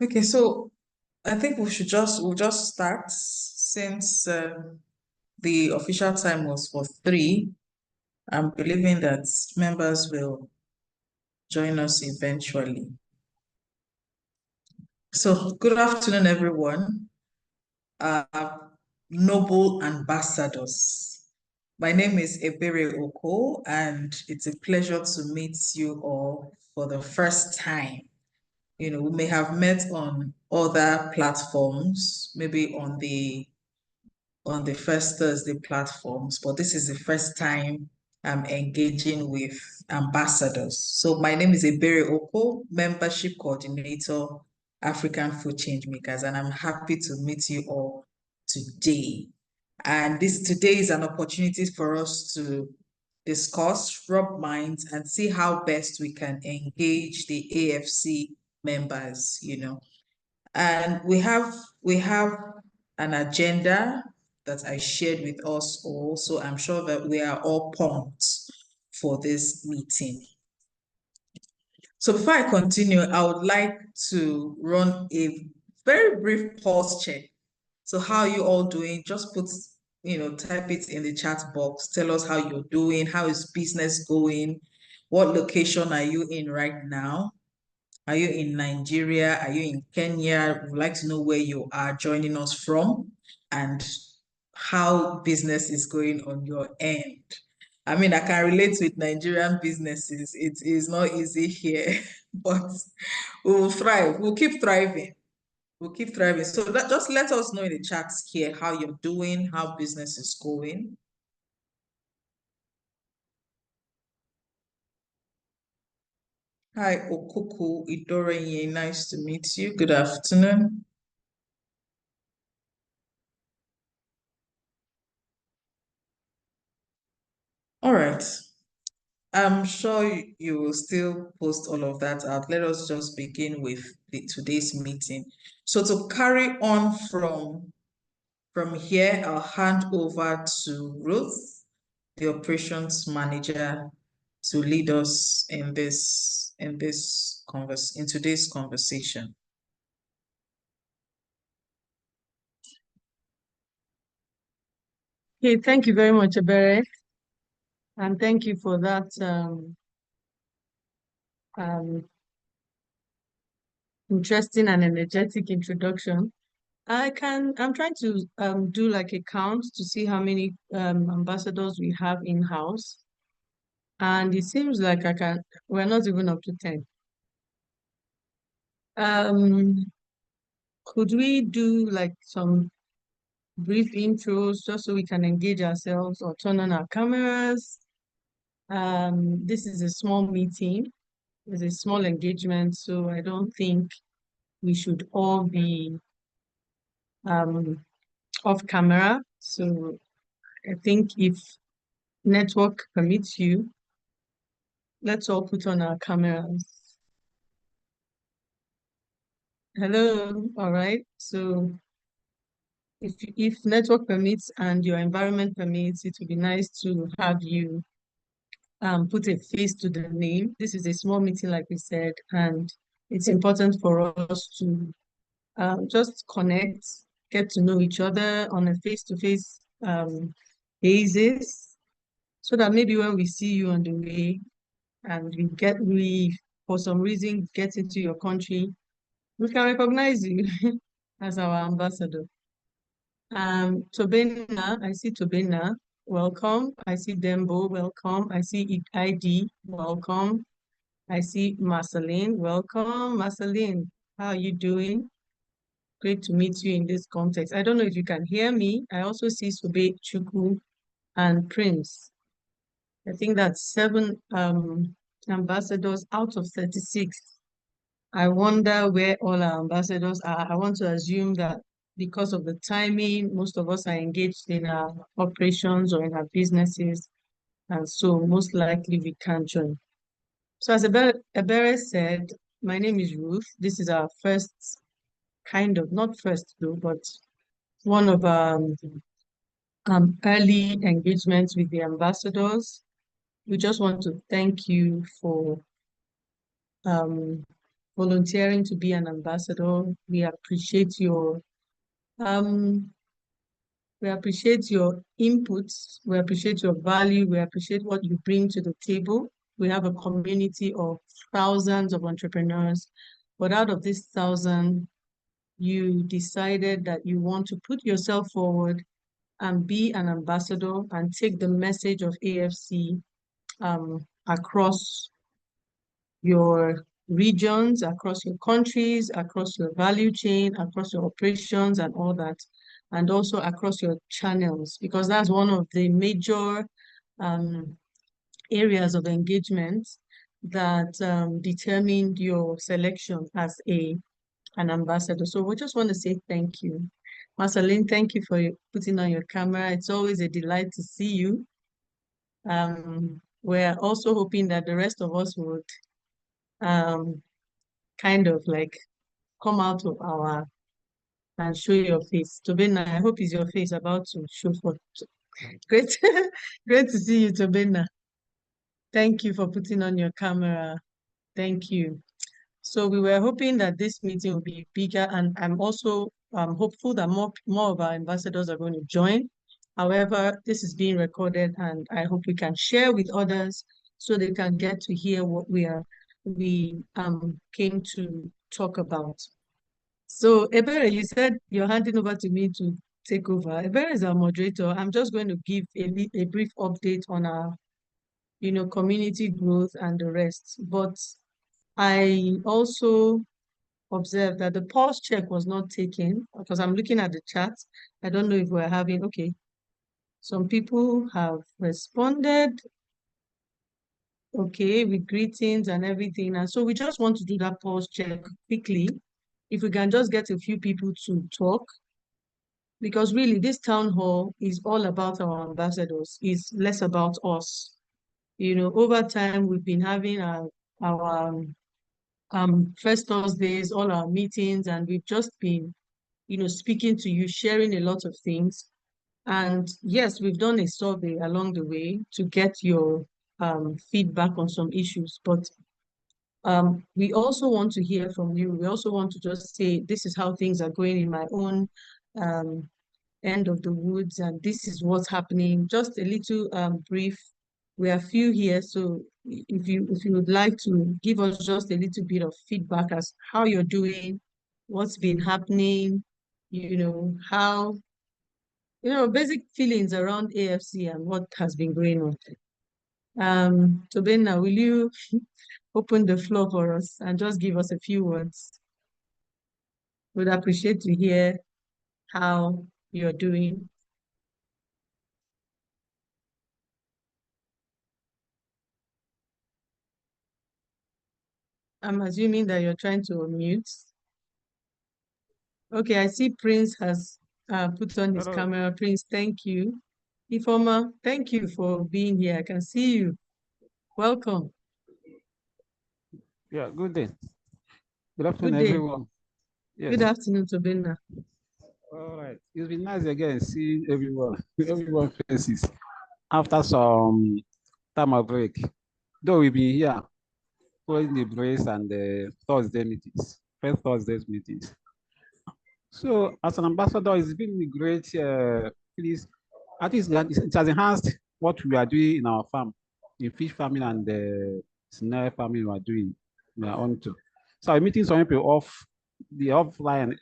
Okay, so I think we'll just start since the official time was for 3. I'm believing that members will join us eventually. So good afternoon, everyone. Uh, Noble ambassadors. My name is Ebere Oko, and it's a pleasure to meet you all for the first time. We may have met on other platforms, maybe on the first Thursday platforms, but this is the first time I'm engaging with ambassadors. So my name is Ebere Oko, Membership Coordinator, African Food Change Makers, and I'm happy to meet you all today. And this today is an opportunity for us to discuss, rub minds, and see how best we can engage the AFC members. And we have an agenda that I shared with us all. So I'm sure that we are all pumped for this meeting. So before I continue, I would like to run a very brief pulse check. So how are you all doing? Just type it in the chat box. Tell us how you're doing. How is business going? What location are you in right now? Are you in Nigeria? Are you in Kenya? We'd like to know where you are joining us from and how business is going on your end. I mean, I can relate with Nigerian businesses. It is not easy here, but we will thrive. We'll keep thriving. We'll keep thriving. So just let us know in the chats here how you're doing, how business is going. Hi, Okuku Idorenye. Nice to meet you. Good afternoon. All right. I'm sure you will still post all of that out. Let us just begin with today's meeting. So to carry on from here, I'll hand over to Ruth, the operations manager, to lead us in today's conversation. Okay, thank you very much, Ebere. And thank you for that interesting and energetic introduction. I'm trying to do like a count to see how many ambassadors we have in-house. And it seems like we're not even up to 10. Could we do like some brief intros just so we can engage ourselves or turn on our cameras? This is a small meeting. It's a small engagement, so I don't think we should all be off camera. So I think if network permits you, let's all put on our cameras. Hello, all right. So if network permits and your environment permits, it would be nice to have you put a face to the name. This is a small meeting, like we said, and it's important for us to just connect, get to know each other on a face-to-face basis, so that maybe when we see you on the way and we for some reason get into your country, we can recognize you as our ambassador. Tobena, I see Tobena, welcome. I see Dembo, welcome. I see ID, welcome. I see Marceline, welcome. Marceline, how are you doing? Great to meet you in this context. I don't know if you can hear me. I also see Sube, Chuku, and Prince. I think that's 7 ambassadors out of 36. I wonder where all our ambassadors are. I want to assume that because of the timing, most of us are engaged in our operations or in our businesses, and so most likely we can't join. So as Ebere said, my name is Ruth. This is our first not first though, but one of early engagements with the ambassadors. We just want to thank you for volunteering to be an ambassador. We appreciate your um inputs, we appreciate your value, we appreciate what you bring to the table. We have a community of thousands of entrepreneurs, but out of this thousand, you decided that you want to put yourself forward and be an ambassador and take the message of AFC across your regions, across your countries, across your value chain, across your operations and all that, and also across your channels, because that's one of the major areas of engagement that determined your selection as an ambassador. So we just want to say thank you. Marceline, thank you for putting on your camera. It's always a delight to see you. We're also hoping that the rest of us would kind of like come out of our and show your face. Tobina, I hope is your face about to show for. Great, great to see you, Tobina. Thank you for putting on your camera. Thank you. So we were hoping that this meeting will be bigger, and I'm also hopeful that more of our ambassadors are going to join. However, this is being recorded, and I hope we can share with others so they can get to hear what we came to talk about. So, Ebere, you said you're handing over to me to take over. Ebere is our moderator. I'm just going to give a brief update on our, community growth and the rest. But I also observed that the pulse check was not taken because I'm looking at the chat. I don't know if we're having, okay, some people have responded, okay, with greetings and everything. And so we just want to do that pulse check quickly. If we can just get a few people to talk, because really this town hall is all about our ambassadors, it's less about us. Over time, we've been having our first Thursdays, all our meetings, and we've just been, speaking to you, sharing a lot of things. And yes, we've done a survey along the way to get your feedback on some issues, but we also want to hear from you. We also want to just say, this is how things are going in my own end of the woods, and this is what's happening. Just a little brief. We are few here, so if you would like to give us just a little bit of feedback as how you're doing, what's been happening, how, basic feelings around AFC and what has been going on. Tobena, will you open the floor for us and just give us a few words? Would appreciate to hear how you're doing. I'm assuming that you're trying to unmute. Okay, I see Prince has put on his camera. Prince, thank you. Ifoma, thank you for being here. I can see you. Welcome. Yeah, good day. Good afternoon, everyone. Yes. Good afternoon, Tobina. All right. It's been nice again seeing everyone faces after some time of break. Though we've been here following the brace and the Thursday meetings, first Thursday's meetings. So as an ambassador, it's been a great please. At least it has enhanced what we are doing in our farm, in fish farming and the snail farming we are doing. We are on to. So I'm meeting some people off the offline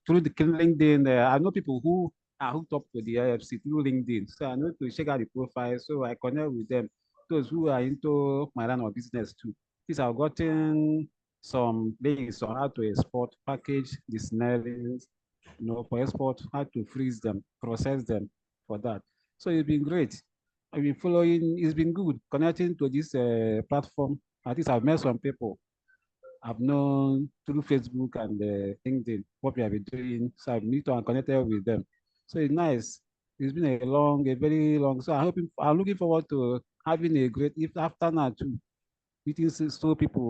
through the LinkedIn. I know people who are hooked up to the AFC through LinkedIn. So I know to check out the profile. So I connect with them. Those who are into my line of business too. These have gotten some links on how to export, package the snailings, for export, how to freeze them, process them for that. So it's been great. I've been following, it's been good connecting to this platform. At least I've met some people I've known through Facebook and LinkedIn what we have been doing. So I've met and connected with them. So it's nice. It's been a very long. So I'm looking forward to having a great, if after now too, meeting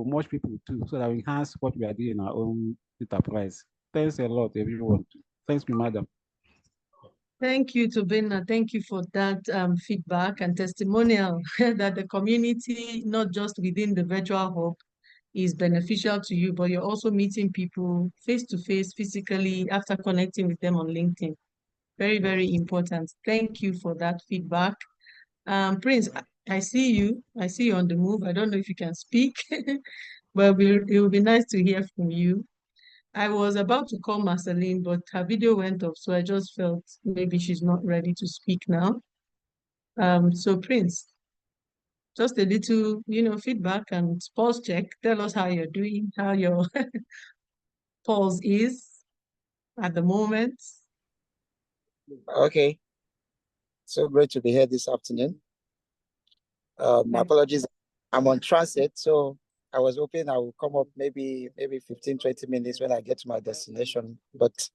much people too, so that we enhance what we are doing in our own enterprise. Thanks a lot, everyone. Thanks, madam. Thank you, Tobina. Thank you for that feedback and testimonial that the community, not just within the virtual hub, is beneficial to you, but you're also meeting people face to face, physically, after connecting with them on LinkedIn. Very, very important. Thank you for that feedback. Prince, I see you. I see you on the move. I don't know if you can speak, but it will be nice to hear from you. I was about to call Marceline, but her video went off, so I just felt maybe she's not ready to speak now. So Prince, just a little, feedback and pulse check. Tell us how you're doing, how your pulse is at the moment. Okay, so great to be here this afternoon. My apologies, I'm on transit, so I was hoping I will come up maybe 15, 20 minutes when I get to my destination. But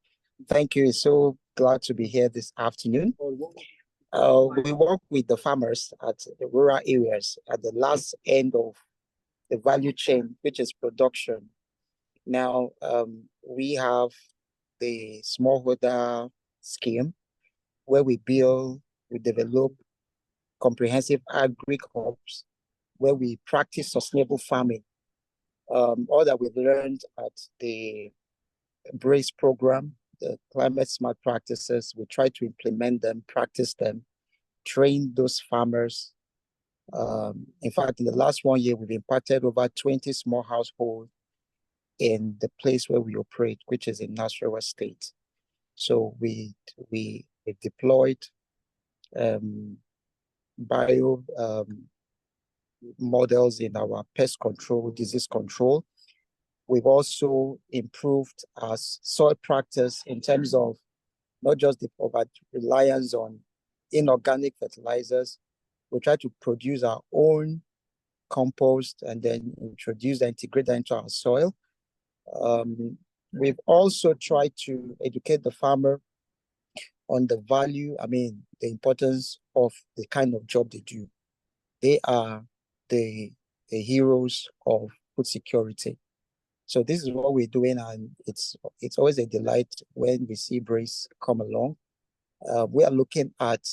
thank you, so glad to be here this afternoon. We work with the farmers at the rural areas at the last end of the value chain, which is production. Now, we have the smallholder scheme where we develop comprehensive agri-crops, where we practice sustainable farming. All that we've learned at the BRACE program, the climate smart practices, we try to implement them, practice them, train those farmers. In fact, in the last 1 year, we've impacted over 20 small households in the place where we operate, which is in Nasarawa State. So we deployed bio models in our pest control, disease control. We've also improved our soil practice in terms of not just the over reliance on inorganic fertilizers. We try to produce our own compost and then introduce and integrate that into our soil. We've also tried to educate the farmer on the value, the importance of the kind of job they do. They are the heroes of food security. So this is what we're doing, and it's always a delight when we see BRACE come along. We are looking at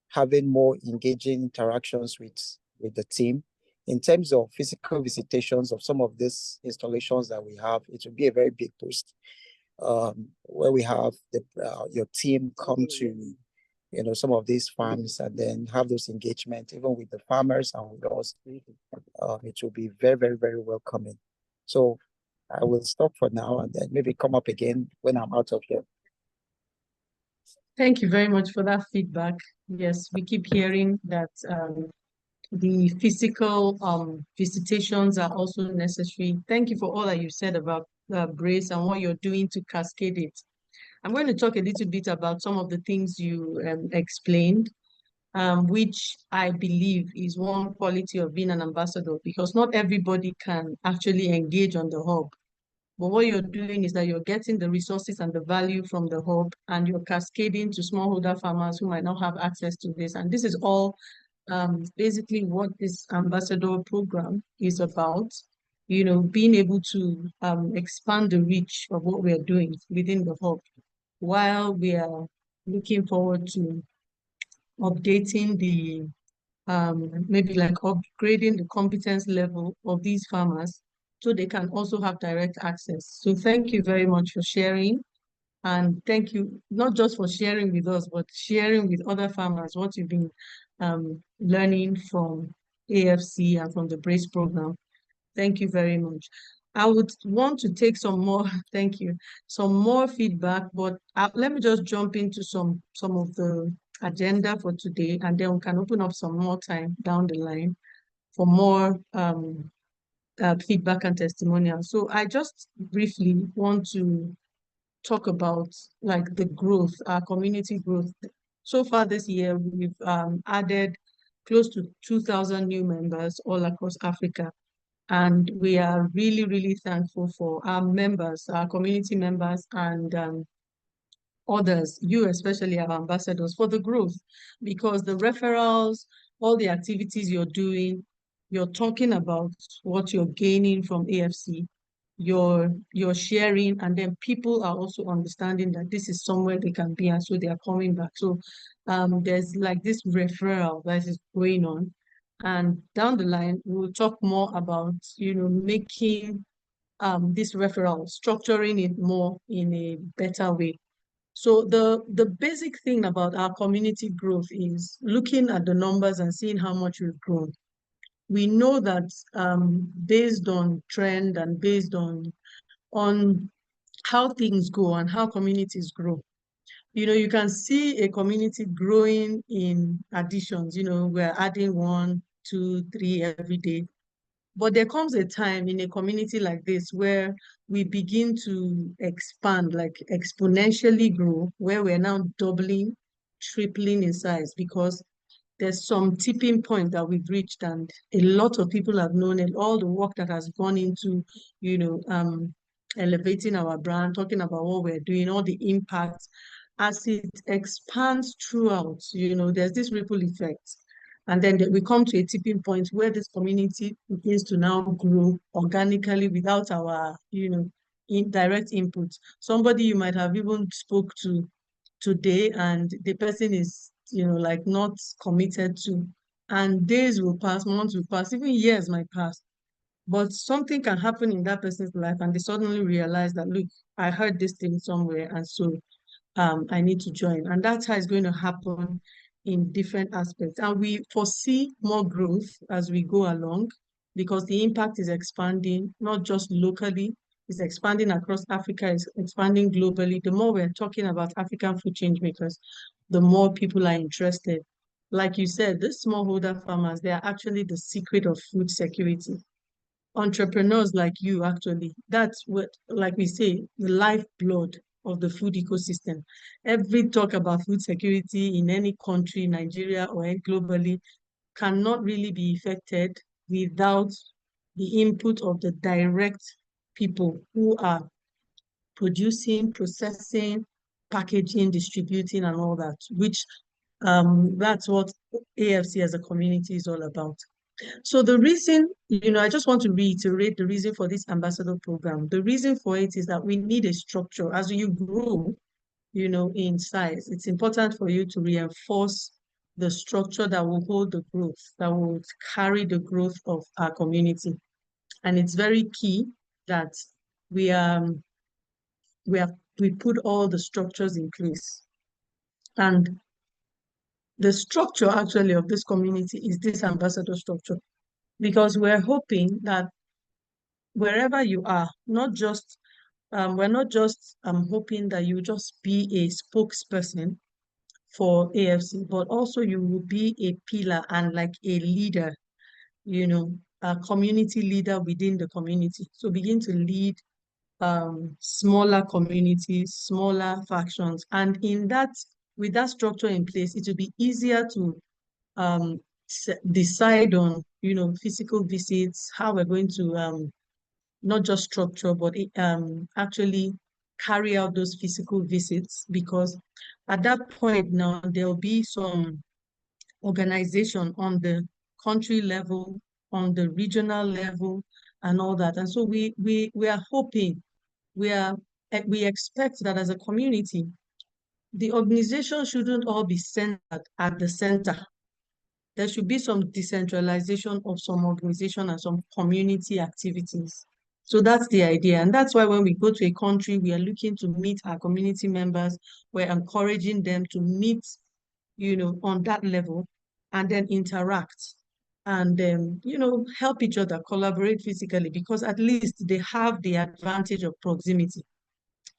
having more engaging interactions with the team. In terms of physical visitations of some of these installations that we have, it will be a very big boost, where we have your team come to some of these farms and then have those engagement even with the farmers and with us. It will be very, very, very welcoming. So I will stop for now and then maybe come up again when I'm out of here. Thank you very much for that feedback. Yes, we keep hearing that the physical visitations are also necessary. Thank you for all that you said about BRACE and what you're doing to cascade it. I'm going to talk a little bit about some of the things you explained, which I believe is one quality of being an ambassador, because not everybody can actually engage on the hub. But what you're doing is that you're getting the resources and the value from the hub, and you're cascading to smallholder farmers who might not have access to this. And this is all basically what this ambassador program is about, being able to expand the reach of what we're doing within the hub, while we are looking forward to updating the maybe like upgrading the competence level of these farmers so they can also have direct access. So thank you very much for sharing. And thank you not just for sharing with us, but sharing with other farmers what you've been learning from AFC and from the BRACE program. Thank you very much. I would want to take some more, thank you, some more feedback, but let me just jump into some of the agenda for today, and then we can open up some more time down the line for more feedback and testimonials. So I just briefly want to talk about like the growth, our community growth. So far this year, we've added close to 2,000 new members all across Africa. And we are really, really thankful for our members, our community members, and others, you especially our ambassadors, for the growth, because the referrals, all the activities you're doing, you're talking about what you're gaining from AFC, you're sharing, and then people are also understanding that this is somewhere they can be, and so they are coming back. So there's like this referral that is going on. And down the line, we'll talk more about, making this referral, structuring it more in a better way. So the basic thing about our community growth is looking at the numbers and seeing how much we've grown. We know that based on trend and based on how things go and how communities grow, you can see a community growing in additions. We're adding 1, 2, 3 every day. But there comes a time in a community like this where we begin to expand, like exponentially grow, where we're now doubling, tripling in size, because there's some tipping point that we've reached, and a lot of people have known it, all the work that has gone into, elevating our brand, talking about what we're doing, all the impact. As it expands throughout, there's this ripple effect. And then we come to a tipping point where this community begins to now grow organically without our, direct input. Somebody you might have even spoke to today and the person is, like not committed to, and days will pass, months will pass, even years might pass. But something can happen in that person's life and they suddenly realize that, look, I heard this thing somewhere, and so I need to join. And that's how it's going to happen in different aspects. And we foresee more growth as we go along because the impact is expanding, not just locally, it's expanding across Africa, it's expanding globally. The more we're talking about African food change makers, the more people are interested. Like you said, the smallholder farmers, they are actually the secret of food security. Entrepreneurs like you, actually, that's what, like we say, the lifeblood of the food ecosystem. Every talk about food security in any country, Nigeria or globally, cannot really be effected without the input of the direct people who are producing, processing, packaging, distributing, and all that, which that's what AFC as a community is all about. So the reason, I just want to reiterate the reason for this ambassador program. The reason for it is that we need a structure. As you grow, in size, it's important for you to reinforce the structure that will hold the growth, that will carry the growth of our community. And it's very key that we put all the structures in place. And the structure actually of this community is this ambassador structure, because we're hoping that wherever you are, we're not just hoping that you just be a spokesperson for AFC, but also you will be a pillar and like a leader, a community leader within the community. So begin to lead smaller communities, smaller factions, and with that structure in place, it will be easier to decide on, physical visits, how we're going to not just structure, but actually carry out those physical visits, because at that point now, there'll be some organization on the country level, on the regional level, and all that. And so we are hoping, we expect that as a community, the organization shouldn't all be centered at the center. There should be some decentralization of some organization and some community activities. So that's the idea. And that's why when we go to a country, we are looking to meet our community members. We're encouraging them to meet, on that level, and then interact and, help each other, collaborate physically, because at least they have the advantage of proximity.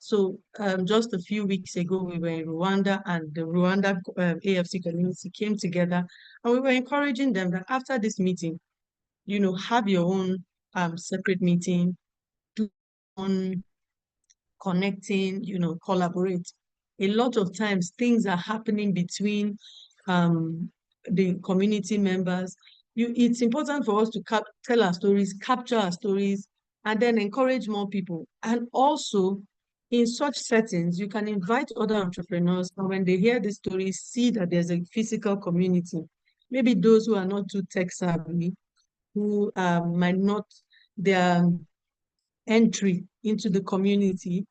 So just a few weeks ago, we were in Rwanda, and the Rwanda AFC community came together, and we were encouraging them that after this meeting, have your own separate meeting, do on connecting, collaborate. A lot of times things are happening between the community members. It's important for us to tell our stories, capture our stories, and then encourage more people. And also, in such settings, you can invite other entrepreneurs, and when they hear the stories, see that there's a physical community. Maybe those who are not too tech savvy, who might not, their entry into the community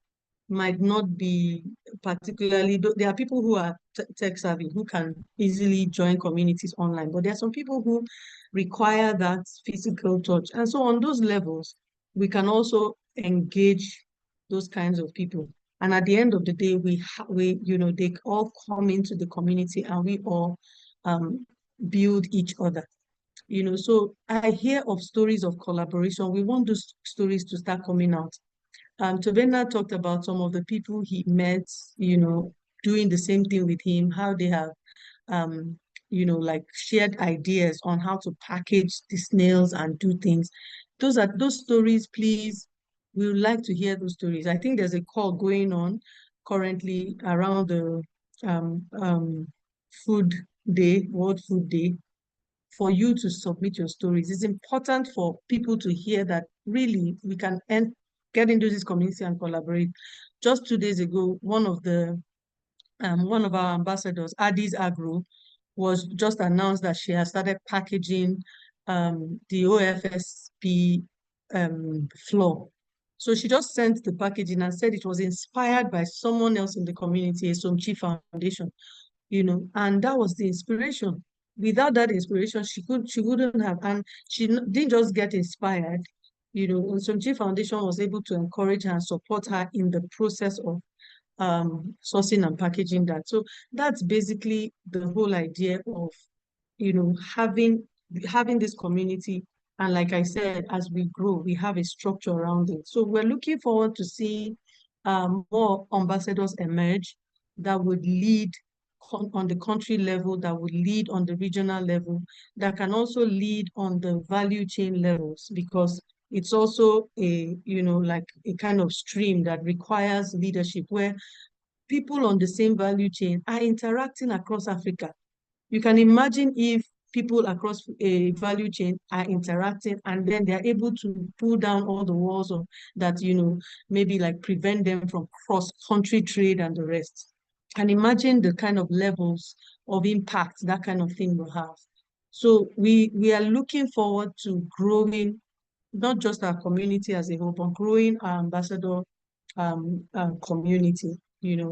might not be particularly, there are people who are tech savvy who can easily join communities online, but there are some people who require that physical touch. And so on those levels, we can also engage those kinds of people. And at the end of the day, they all come into the community and we all build each other. So I hear of stories of collaboration. We want those stories to start coming out. Tobena talked about some of the people he met, doing the same thing with him, how they have, like shared ideas on how to package the snails and do things. Those stories, please. We would like to hear those stories. I think there's a call going on currently around the Food Day, World Food Day, for you to submit your stories. It's important for people to hear that really we can get into this community and collaborate. Just 2 days ago, one of our ambassadors, Addis Agro, was just announced that she has started packaging the OFSP floor. So she just sent the packaging and said it was inspired by someone else in the community, a Somchi Foundation, and that was the inspiration. Without that inspiration, she wouldn't have, and she didn't just get inspired, and Somchi Foundation was able to encourage her and support her in the process of sourcing and packaging that. So that's basically the whole idea of, having this community. And like I said, as we grow, we have a structure around it. So we're looking forward to see more ambassadors emerge that would lead on the country level, that would lead on the regional level, that can also lead on the value chain levels, because it's also like a kind of stream that requires leadership where people on the same value chain are interacting across Africa. You can imagine if people across a value chain are interacting and then they're able to pull down all the walls of that, maybe like prevent them from cross-country trade and the rest. And imagine the kind of levels of impact that kind of thing will have. So we are looking forward to growing not just our community as a whole, but growing our ambassador community,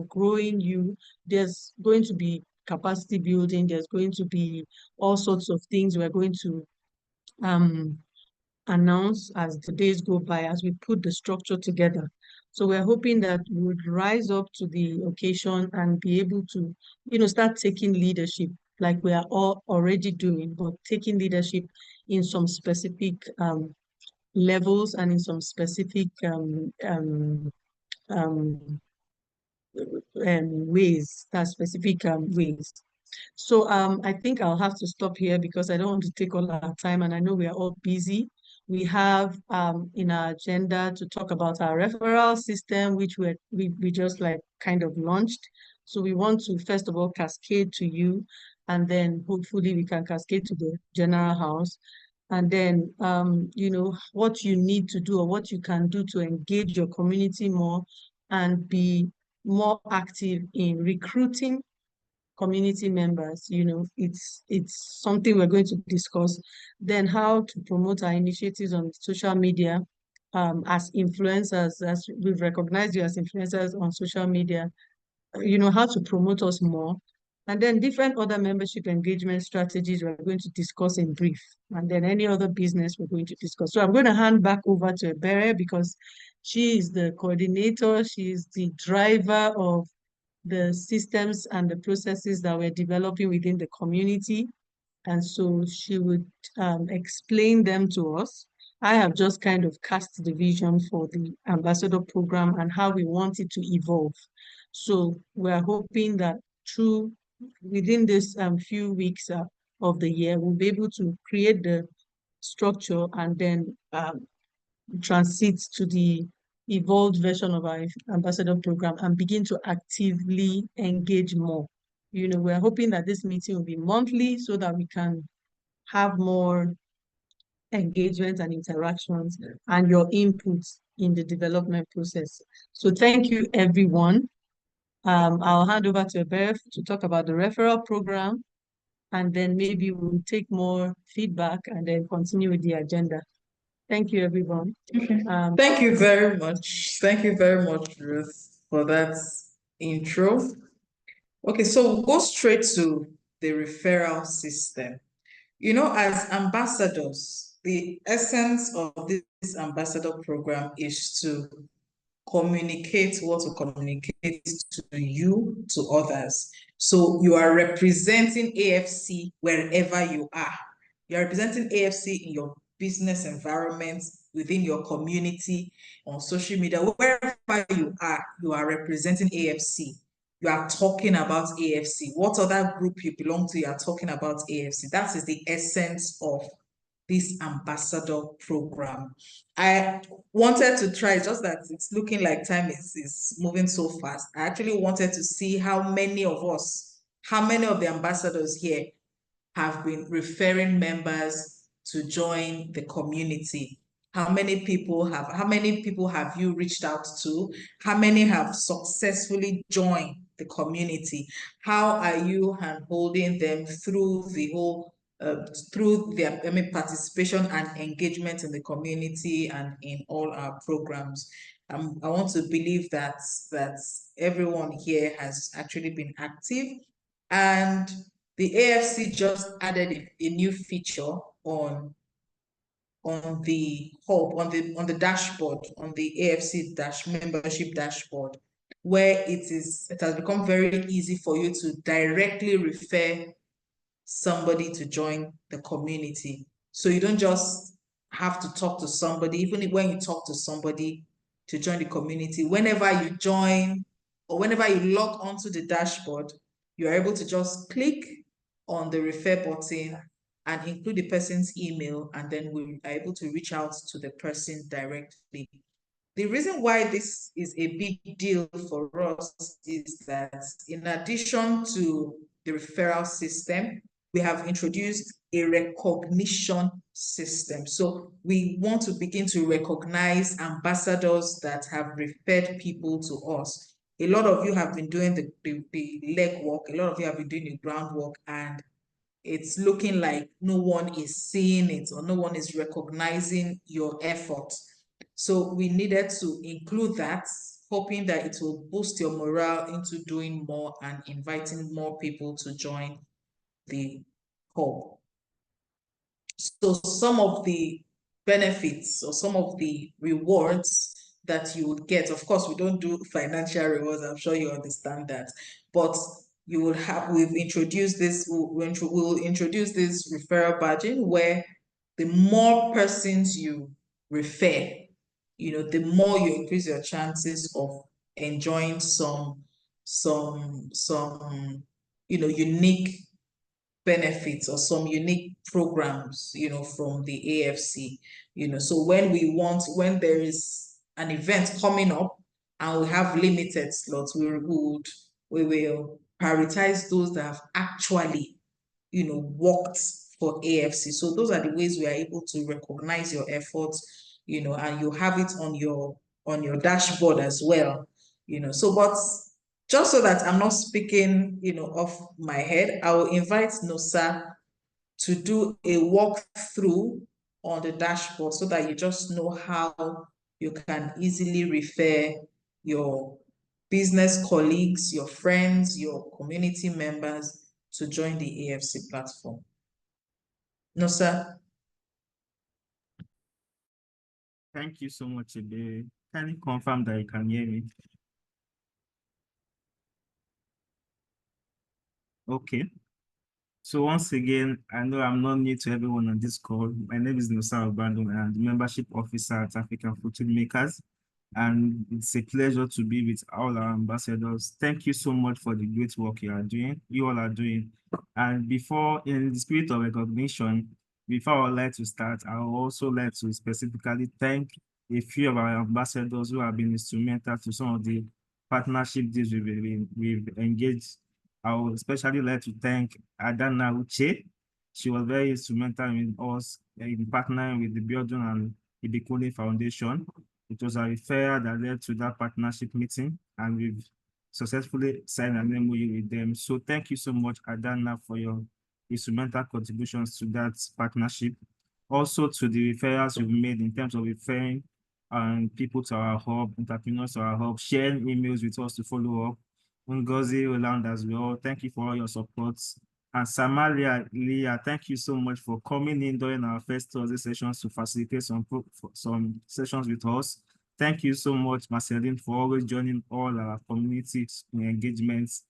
growing you. There's going to be capacity building. There's going to be all sorts of things we're going to announce as the days go by, as we put the structure together. So we're hoping that we would rise up to the occasion and be able to, start taking leadership like we are all already doing, but taking leadership in some specific levels and in some specific ways, ways. So I think I'll have to stop here because I don't want to take all our time, and I know we are all busy. We have in our agenda to talk about our referral system, which we just like kind of launched. So we want to first of all cascade to you, and then hopefully we can cascade to the general house. And then, what you need to do or what you can do to engage your community more and be more active in recruiting community members. It's something we're going to discuss. Then how to promote our initiatives on social media as influencers, as we've recognized you as influencers on social media, how to promote us more. And then different other membership engagement strategies we're going to discuss in brief. And then any other business we're going to discuss. So I'm going to hand back over to Ebere because she is the coordinator. She is the driver of the systems and the processes that we're developing within the community. And so she would explain them to us. I have just kind of cast the vision for the ambassador program and how we want it to evolve. So we're hoping that within this few weeks of the year, we'll be able to create the structure and then transit to the evolved version of our ambassador program and begin to actively engage more. We're hoping that this meeting will be monthly so that we can have more engagement and interactions and your inputs in the development process. So thank you, everyone. I'll hand over to Ebere to talk about the referral program, and then maybe we'll take more feedback and then continue with the agenda. Thank you, everyone. Okay. Thank you very much. Thank you very much, Ruth, for that intro. Okay, so we'll go straight to the referral system. You know, as ambassadors, the essence of this ambassador program is to communicate what to communicate to you, to others. So you are representing AFC wherever you are. You are representing AFC in your business environment, within your community, on social media, wherever you are representing AFC. You are talking about AFC. What other group you belong to, you are talking about AFC. That is the essence of this ambassador program. I wanted to try, just that it's looking like time is moving so fast. I actually wanted to see how many of the ambassadors here have been referring members to join the community. How many people have you reached out to? How many have successfully joined the community? How are you handholding them through the whole through their participation and engagement in the community and in all our programs? I want to believe that everyone here has actually been active, and the AFC just added a new feature on the hub, on the dashboard, on the AFC membership dashboard, where it has become very easy for you to directly refer somebody to join the community. So you don't just have to talk to somebody, even when you talk to somebody to join the community, whenever you join or whenever you log onto the dashboard, you're able to just click on the refer button and include the person's email, and then we are able to reach out to the person directly. The reason why this is a big deal for us is that in addition to the referral system, we have introduced a recognition system. So we want to begin to recognize ambassadors that have referred people to us. A lot of you have been doing the legwork, a lot of you have been doing the groundwork, and it's looking like no one is seeing it or no one is recognizing your effort. So we needed to include that, hoping that it will boost your morale into doing more and inviting more people to join the hub. So some of the benefits or some of the rewards that you would get, of course, we don't do financial rewards, I'm sure you understand that, but you will have, we'll introduce this referral badging, where the more persons you refer, the more you increase your chances of enjoying some unique benefits or some unique programs, from the AFC. So when there is an event coming up and we have limited slots, we will prioritize those that have actually, worked for AFC. So those are the ways we are able to recognize your efforts, and you have it on your dashboard as well. But just so that I'm not speaking, off my head, I will invite Nosa to do a walkthrough on the dashboard so that you just know how you can easily refer your business colleagues, your friends, your community members to join the AFC platform. Nosa? Thank you so much, Ebe. Can you confirm that you can hear me? Okay. So once again, I know I'm not new to everyone on this call. My name is Nosa Obando, and I'm the membership officer at African Food Makers. And it's a pleasure to be with all our ambassadors. Thank you so much for the great work you all are doing. And in the spirit of recognition, before I would like to start, I would also like to specifically thank a few of our ambassadors who have been instrumental to some of the partnership deals we've engaged. I would especially like to thank Adana Uche. She was very instrumental in us in partnering with the Biodun and Ibikuli Foundation. It was a referral that led to that partnership meeting, and we've successfully signed an MOU with them. So thank you so much, Adana, for your instrumental contributions to that partnership. Also to the referrals you've made in terms of referring people to our hub, entrepreneurs to our hub, sharing emails with us to follow up. Ngozi Roland as well. Thank you for all your support. And Samaria Leah, thank you so much for coming in during our first Thursday sessions to facilitate some sessions with us. Thank you so much, Marceline, for always joining all our community engagements.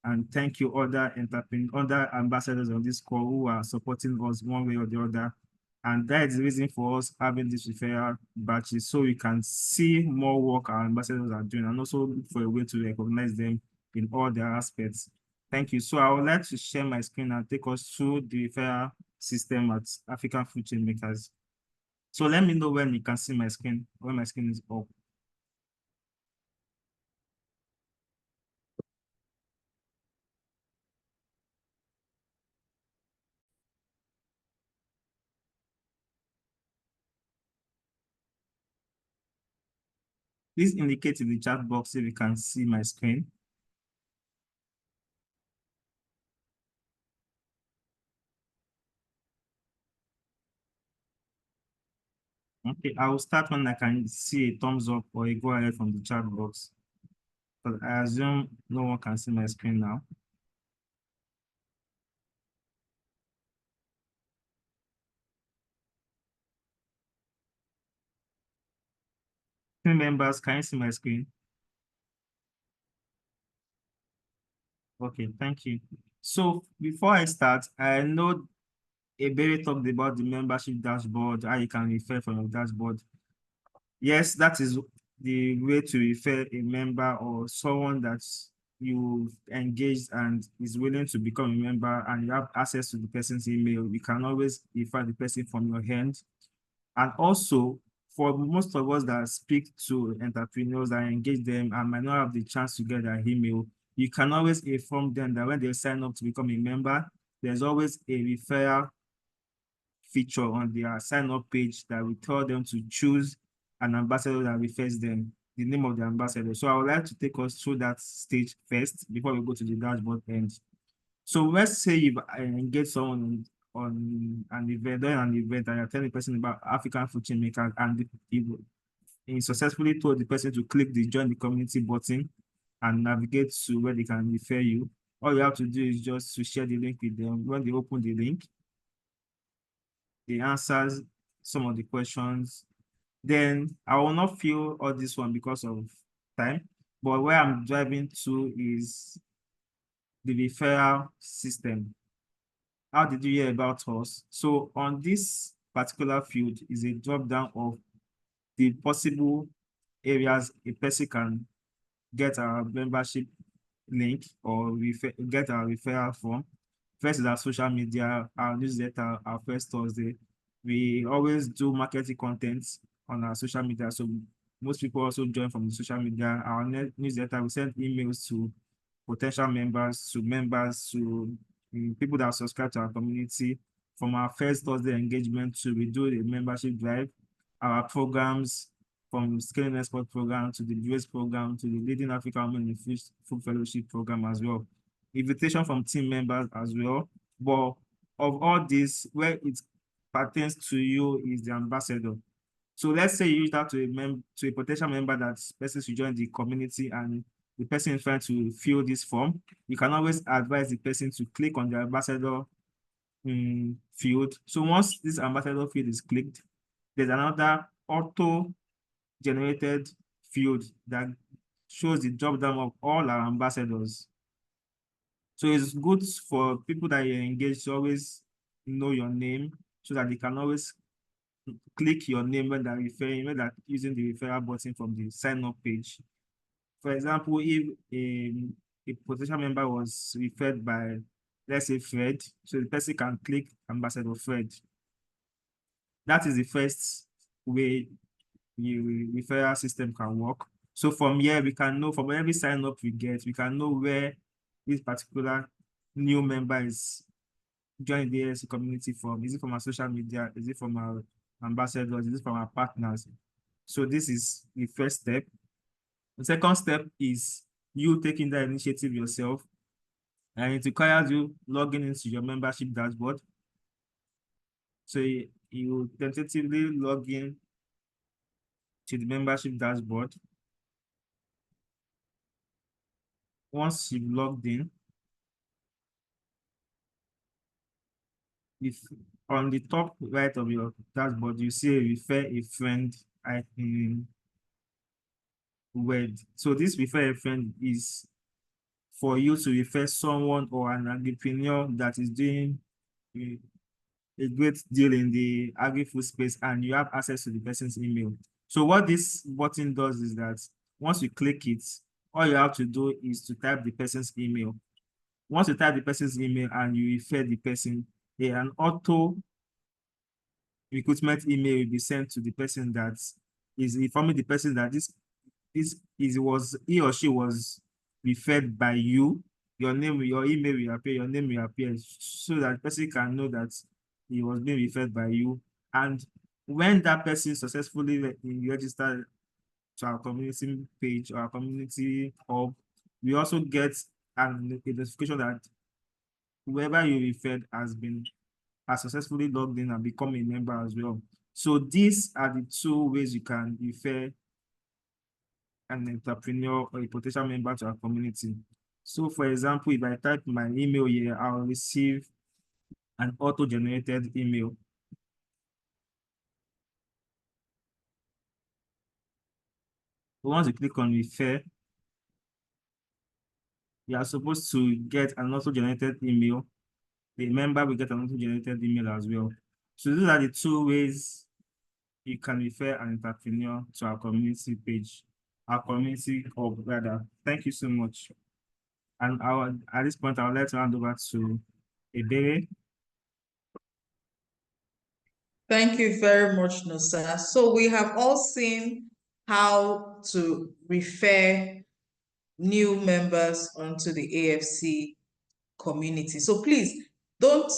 And thank you other ambassadors on this call who are supporting us one way or the other. And that is the reason for us having this referral batches, so we can see more work our ambassadors are doing and also look for a way to recognize them in all their aspects. Thank you. So I would like to share my screen and take us through the referral system at African Food Chain Makers. So let me know when you can see my screen, when my screen is up. Please indicate in the chat box if you can see my screen. Okay, I will start when I can see a thumbs up or a go ahead from the chat box. But I assume no one can see my screen now. Team members, can you see my screen? Okay, thank you. So before I start, I know Ebere talked about the membership dashboard, how you can refer from your dashboard. Yes, that is the way to refer a member or someone that you engaged and is willing to become a member and you have access to the person's email. You can always refer the person from your hand. And also, for most of us that speak to entrepreneurs and engage them and might not have the chance to get their email, you can always inform them that when they sign up to become a member, there's always a referral feature on their sign-up page that will tell them to choose an ambassador that refers them, the name of the ambassador. So I would like to take us through that stage first before we go to the dashboard end. So let's say you've engaged someone on an event, during an event, and you're telling the person about African Food Chain Makers, and he successfully told the person to click the join the community button and navigate to where they can refer you. All you have to do is just to share the link with them. When they open the link, they answers some of the questions. Then I will not fill all this one because of time, but where I'm driving to is the referral system. How did you hear about us? So on this particular field is a drop down of the possible areas a person can get our membership link or get our referral form. First is our social media, our newsletter, our first Thursday. We always do marketing content on our social media. So most people also join from the social media. Our newsletter, we send emails to potential members, to people that subscribe to our community. From our first Thursday engagement to we do a membership drive, our programs, from Scaling Export program to the US program to the Leading African Women in Food Fellowship program as well. Invitation from team members as well. But of all this, where it pertains to you is the ambassador. So let's say you reach out to a potential member that person should join the community and the person is trying to fill this form. You can always advise the person to click on the ambassador field. So once this ambassador field is clicked, there's another auto-generated field that shows the drop down of all our ambassadors. So it's good for people that you engage to always know your name so that they can always click your name when they're using the referral button from the sign up page. For example, if a potential member was referred by, let's say, Fred, so the person can click Ambassador Fred. That is the first way the referral system can work. So from here, we can know from every sign up we get, we can know where this particular new member is joining the AFC community from. Is it from our social media? Is it from our ambassadors? Is it from our partners? So this is the first step. The second step is you taking that initiative yourself, and it requires you logging into your membership dashboard. So you tentatively log in to the membership dashboard. Once you've logged in, if on the top right of your dashboard, you see a refer a friend icon word. So this refer a friend is for you to refer someone or an entrepreneur that is doing a great deal in the agri-food space, and you have access to the person's email. So what this button does is that once you click it, all you have to do is to type the person's email. Once you type the person's email and you refer the person, an auto recruitment email will be sent to the person that is informing the person that he or she was referred by you. Your name, your email will appear, your name will appear, so that the person can know that he was being referred by you. And when that person successfully registered to our community page or our community hub, we also get a notification that whoever you referred has successfully logged in and become a member as well. So these are the two ways you can refer an entrepreneur or a potential member to our community. So for example, if I type my email here, I'll receive an auto-generated email. Once you click on refer, you are supposed to get an auto-generated email. The member will get an auto-generated email as well. So these are the two ways you can refer an entrepreneur to our community page, our community hub rather. Thank you so much. And at this point, I would like to hand over to Ebere. Thank you very much, Nosa. So we have all seen how to refer new members onto the AFC community. So please don't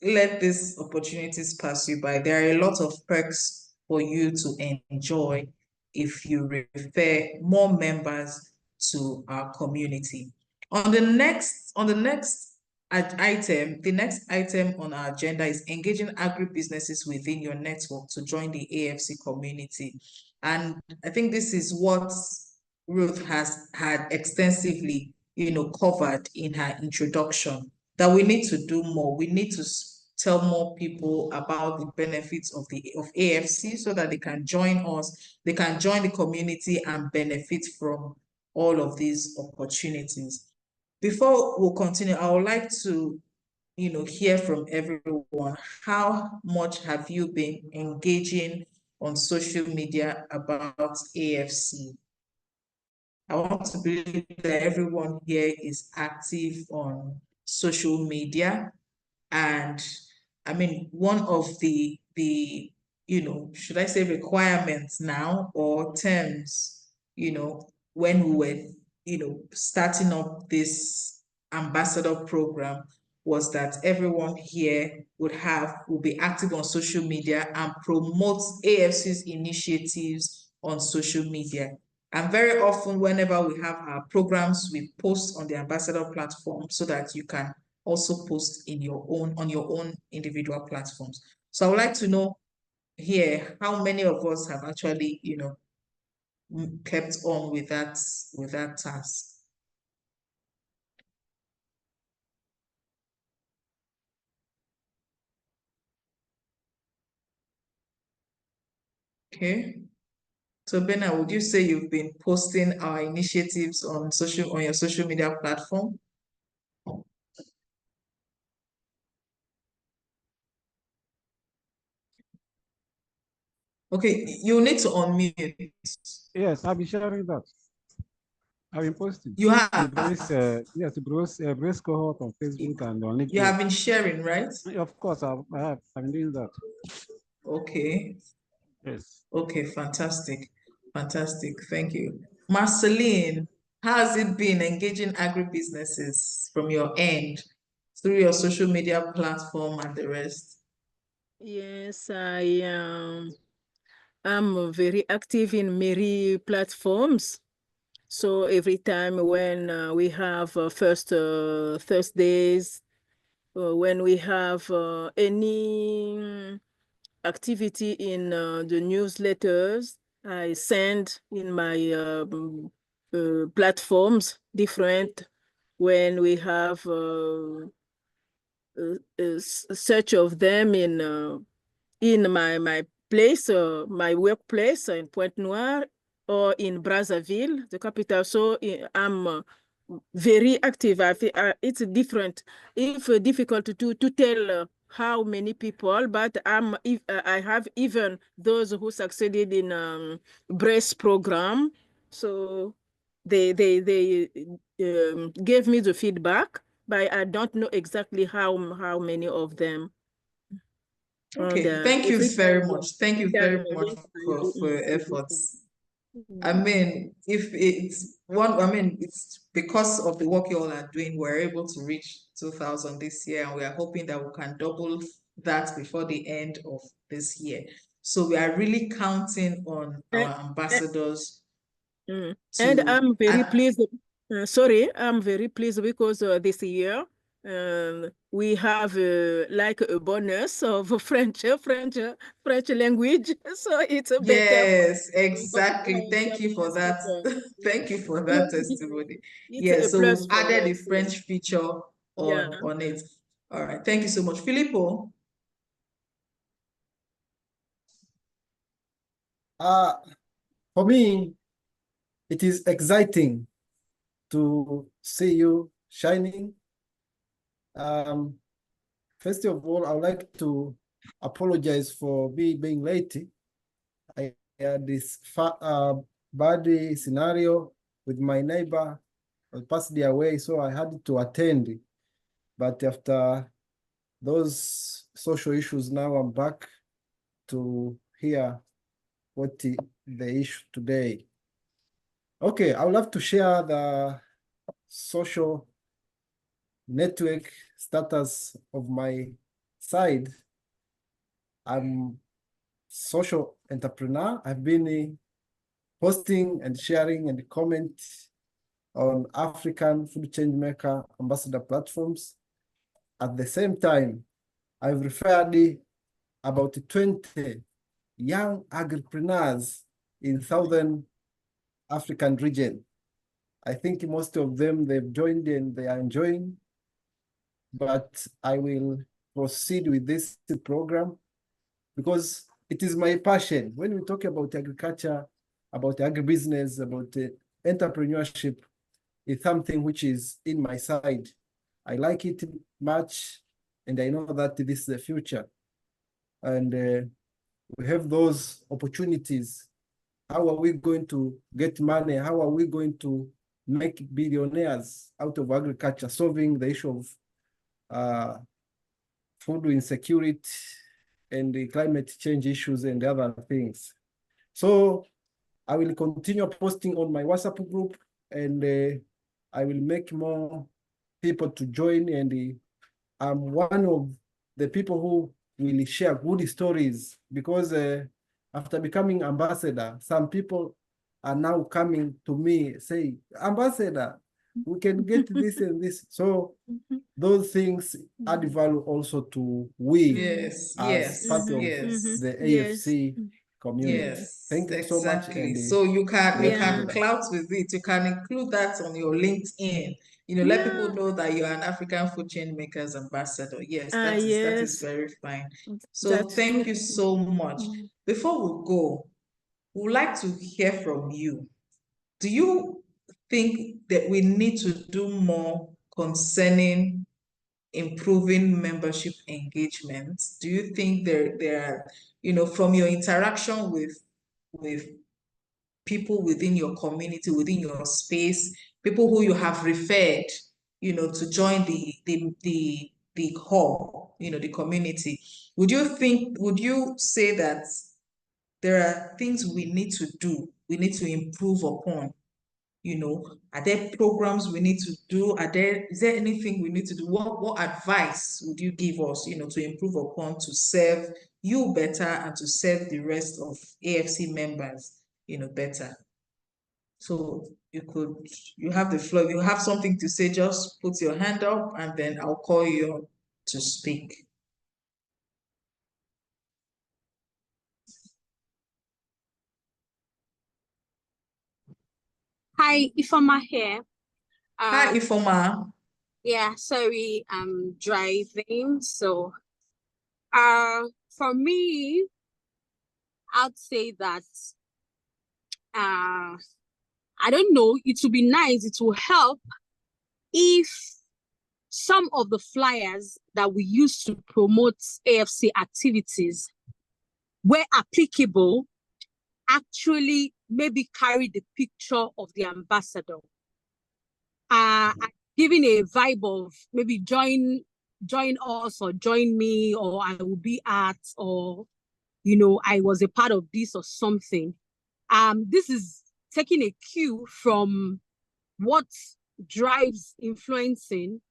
let these opportunities pass you by. There are a lot of perks for you to enjoy if you refer more members to our community. On the next item, the next item on our agenda is engaging agribusinesses within your network to join the AFC community. And I think this is what Ruth has had extensively, covered in her introduction, that we need to do more. We need to tell more people about the benefits of AFC so that they can join us, they can join the community and benefit from all of these opportunities. Before we continue, I would like to, hear from everyone. How much have you been engaging on social media about AFC? I want to believe that everyone here is active on social media. And I mean, one of the should I say requirements now or terms, when we were, starting up this ambassador program, was that everyone here will be active on social media and promote AFC's initiatives on social media. And very often, whenever we have our programs, we post on the ambassador platform so that you can also post on your own individual platforms. So I would like to know here how many of us have actually, kept on with that task. Okay. So Bena, would you say you've been posting our initiatives on your social media platform? Okay, you need to unmute. Yes, I'll be sharing that. I've been posting. You have? Yes, the Brace cohort on Facebook and on LinkedIn. You have been sharing, right? Of course, I've been doing that. Okay. Yes. Okay, fantastic. Fantastic. Thank you. Marceline, how has it been engaging agribusinesses from your end through your social media platform and the rest? Yes, I'm very active in many platforms. So every time when we have first Thursdays, when we have any activity in the newsletters I send in my platforms different when we have search of them in my place, my workplace in Pointe Noire or in Brazzaville, the capital. So I'm very active. I feel it's different. It's difficult to tell how many people, but I have even those who succeeded in brace program. So they gave me the feedback, but I don't know exactly how many of them. Okay, And thank you every very time much. Thank you they very much for your efforts. I mean, if it's one, I mean, it's because of the work you all are doing, we're able to reach 2,000 this year, and we are hoping that we can double that before the end of this year. So we are really counting on And, our ambassadors and to, I'm very and pleased. Sorry, I'm very pleased because this year we have like a bonus of French language, so it's better for yes, exactly. ambassadors Thank you for that. Thank you for that testimony. It's Yeah, a so we've plus for added the us. Yeah. French feature Yeah. on it. All right, thank you so much. Filippo. For me, it is exciting to see you shining. First of all, I would like to apologize for me being late. I had this bad scenario with my neighbor. I passed away, so I had to attend. But after those social issues, now I'm back to hear what the issue today. Okay, I would love to share the social network status of my side. I'm social entrepreneur. I've been posting and sharing and comment on African food change maker ambassador platforms. At the same time, I've referred about 20 young agripreneurs in Southern African region. I think most of them, they've joined and they are enjoying, but I will proceed with this program because it is my passion. When we talk about agriculture, about agribusiness, about entrepreneurship, it's something which is in my side. I like it much, and I know that this is the future. And we have those opportunities. How are we going to get money? How are we going to make billionaires out of agriculture, solving the issue of food insecurity and the climate change issues and other things? So I will continue posting on my WhatsApp group, and I will make more people to join. And I'm one of the people who will share good stories because after becoming ambassador, some people are now coming to me say, Ambassador, we can get this and this. So those things add value also to we Yes, as part of yes. the Yes. AFC community. Yes, Thank you so much. exactly. And So you can yeah. clout with it. You can include that on your LinkedIn. Let people know that you're an African Food Chain Makers ambassador. Yes, that is Yes, very fine. So that's thank true. you so much. Before we go, we would like to hear from you. Do you think that we need to do more concerning improving membership engagement? Do you think there are, from your interaction with people within your community, within your space, people who you have referred, to join the hub, the community, would you say that there are things we need to do, we need to improve upon? Are there programs we need to do? Is there anything we need to do? What advice would you give us, to improve upon, to serve you better and to serve the rest of AFC members, better? So you have the floor. If you have something to say, just put your hand up and then I'll call you to speak. Hi, Ifoma here. Hi, Ifoma. Yeah, sorry, I'm driving. So, for me, I'd say that, I don't know, it would be nice, it will help if some of the flyers that we use to promote AFC activities were applicable, actually maybe carry the picture of the ambassador. Giving a vibe of maybe join us or join me, or I will be at, or I was a part of this or something. This is taking a cue from what drives influencing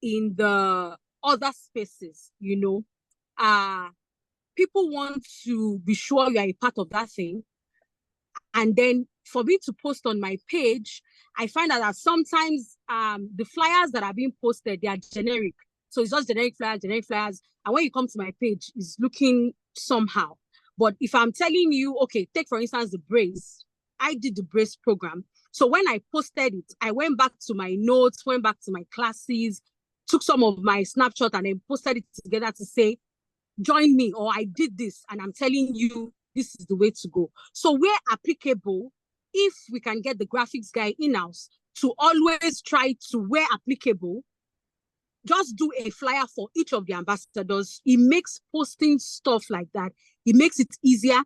in the other spaces. People want to be sure you are a part of that thing. And then for me to post on my page, I find out that sometimes the flyers that are being posted, they are generic. So it's just generic flyers. And when you come to my page, it's looking somehow. But if I'm telling you, okay, take for instance the brace. I did the brace program. So when I posted it, I went back to my notes, went back to my classes, took some of my snapshots and then posted it together to say, join me, or I did this, and I'm telling you, this is the way to go. So where applicable, if we can get the graphics guy in-house to always try to, where applicable, just do a flyer for each of the ambassadors. It makes posting stuff like that, it makes it easier.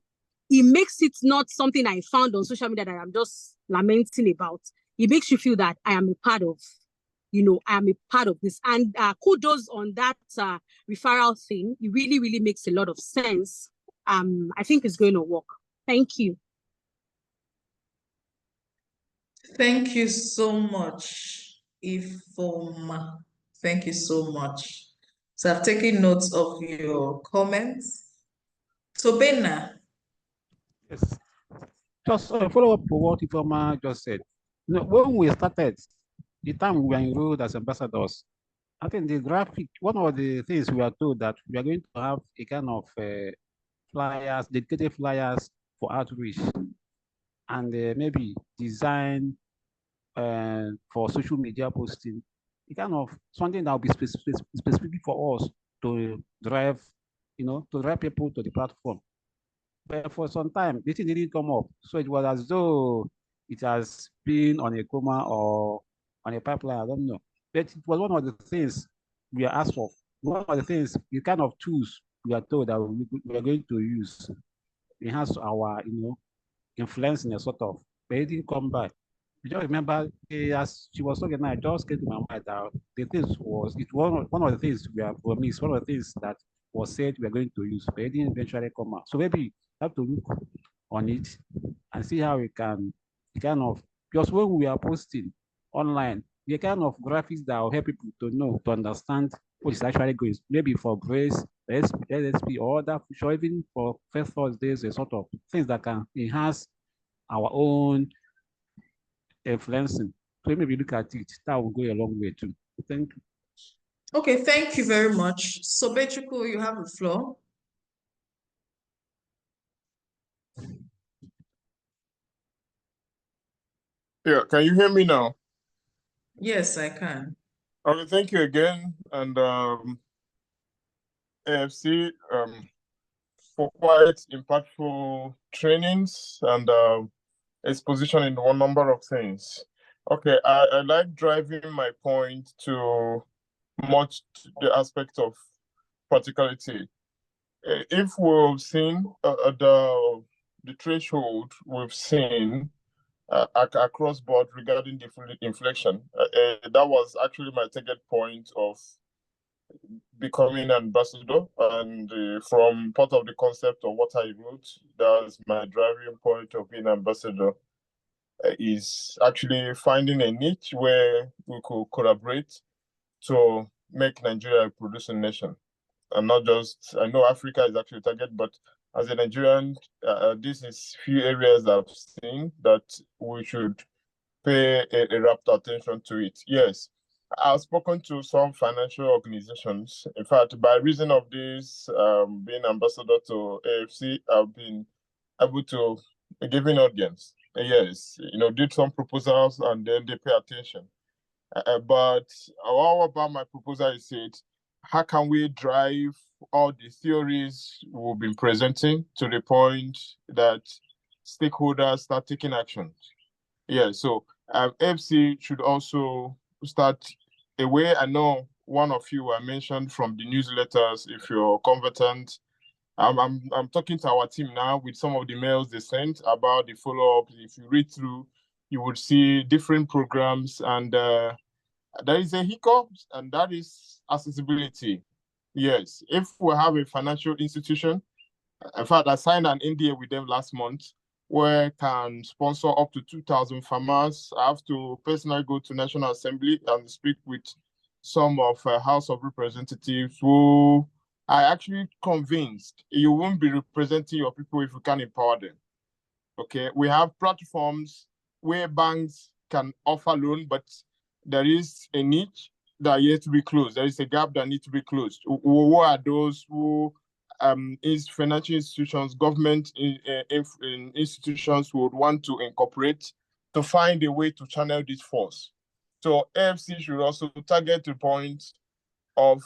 It makes it not something I found on social media that I'm just lamenting about. It makes you feel that I am a part of, I am a part of this. And kudos on that referral thing. It really, really makes a lot of sense. I think it's going to work. Thank you. Thank you so much, Ifoma. Thank you so much. So I've taken notes of your comments. So Bena. Yes. Just a follow up to what Ifoma just said. When we started, the time we were enrolled as ambassadors, I think the graphic, one of the things we are told that we are going to have a kind of flyers, dedicated flyers for outreach, and maybe design for social media posting, a kind of something that will be specific for us to drive, to drive people to the platform. But for some time, this didn't come up. So it was as though it has been on a coma or on a pipeline, I don't know. But it was one of the things we are asked for. One of the things, the kind of tools we are told that we are going to use enhance our, influence in a sort of, but it didn't come back. I just remember as she was talking, I just came to my mind that the things was, it was one of the things we are promised, one of the things that was said we are going to use, but it didn't eventually come out. So maybe have to look on it and see how we can kind of, because when we are posting online, the kind of graphics that will help people to know, to understand what is actually going, maybe for Grace, LSP, or other, or even for First Thursdays, a sort of things that can enhance our own influencing. So maybe look at it, that will go a long way too. Thank you. Okay, thank you very much. So Bechuku, you have the floor. Yeah, can you hear me now? Yes, I can. Okay, thank you again, and AFC for quite impactful trainings and exposition in one number of things. Okay, I like driving my point to much the aspect of practicality. If we've seen the threshold we've seen across board regarding the inflation, that was actually my target point of becoming an ambassador, and from part of the concept of what I wrote, that's my driving point of being ambassador, is actually finding a niche where we could collaborate to make Nigeria a producing nation. And not just, I know Africa is actually a target, but as a Nigerian, this is few areas I've seen that we should pay a rapt attention to it. Yes, I've spoken to some financial organizations. In fact, by reason of this, being ambassador to AFC, I've been able to give an audience yes, did some proposals and then they pay attention. But what about my proposal is it, how can we drive all the theories we've been presenting to the point that stakeholders start taking action? Yeah, so AFC should also start a way. I know one of you were mentioned from the newsletters. If you're competent, I'm talking to our team now with some of the mails they sent about the follow-up. If you read through, you would see different programs, and there is a hiccup, and that is accessibility. Yes, if we have a financial institution, in fact, I signed an NDA with them last month where can sponsor up to 2,000 farmers. I have to personally go to National Assembly and speak with some of House of Representatives who are actually convinced you won't be representing your people if you can empower them. Okay, we have platforms where banks can offer loan, but there is a niche that yet to be closed. There is a gap that needs to be closed. Who are those who is financial institutions, government in institutions would want to incorporate to find a way to channel this force? So AFC should also target the point of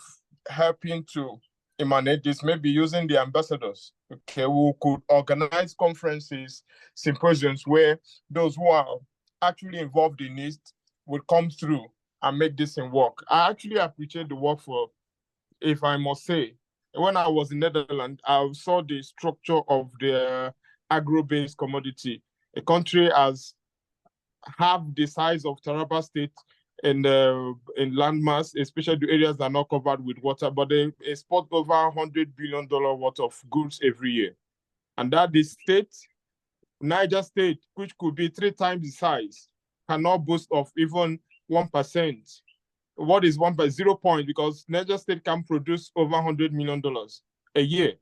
helping to emanate this, maybe using the ambassadors, okay, who could organize conferences, symposiums where those who are actually involved in it would come through and make this in work. I actually appreciate the work for, if I must say, when I was in Netherlands, I saw the structure of the agro-based commodity. A country as half the size of Taraba State in landmass, especially the areas that are not covered with water, but they export over $100 billion worth of goods every year. And that the state, Niger State, which could be 3 times the size, cannot boast of even 1%. What is 1 by 0 point? Because Niger State can produce over $100 million a year.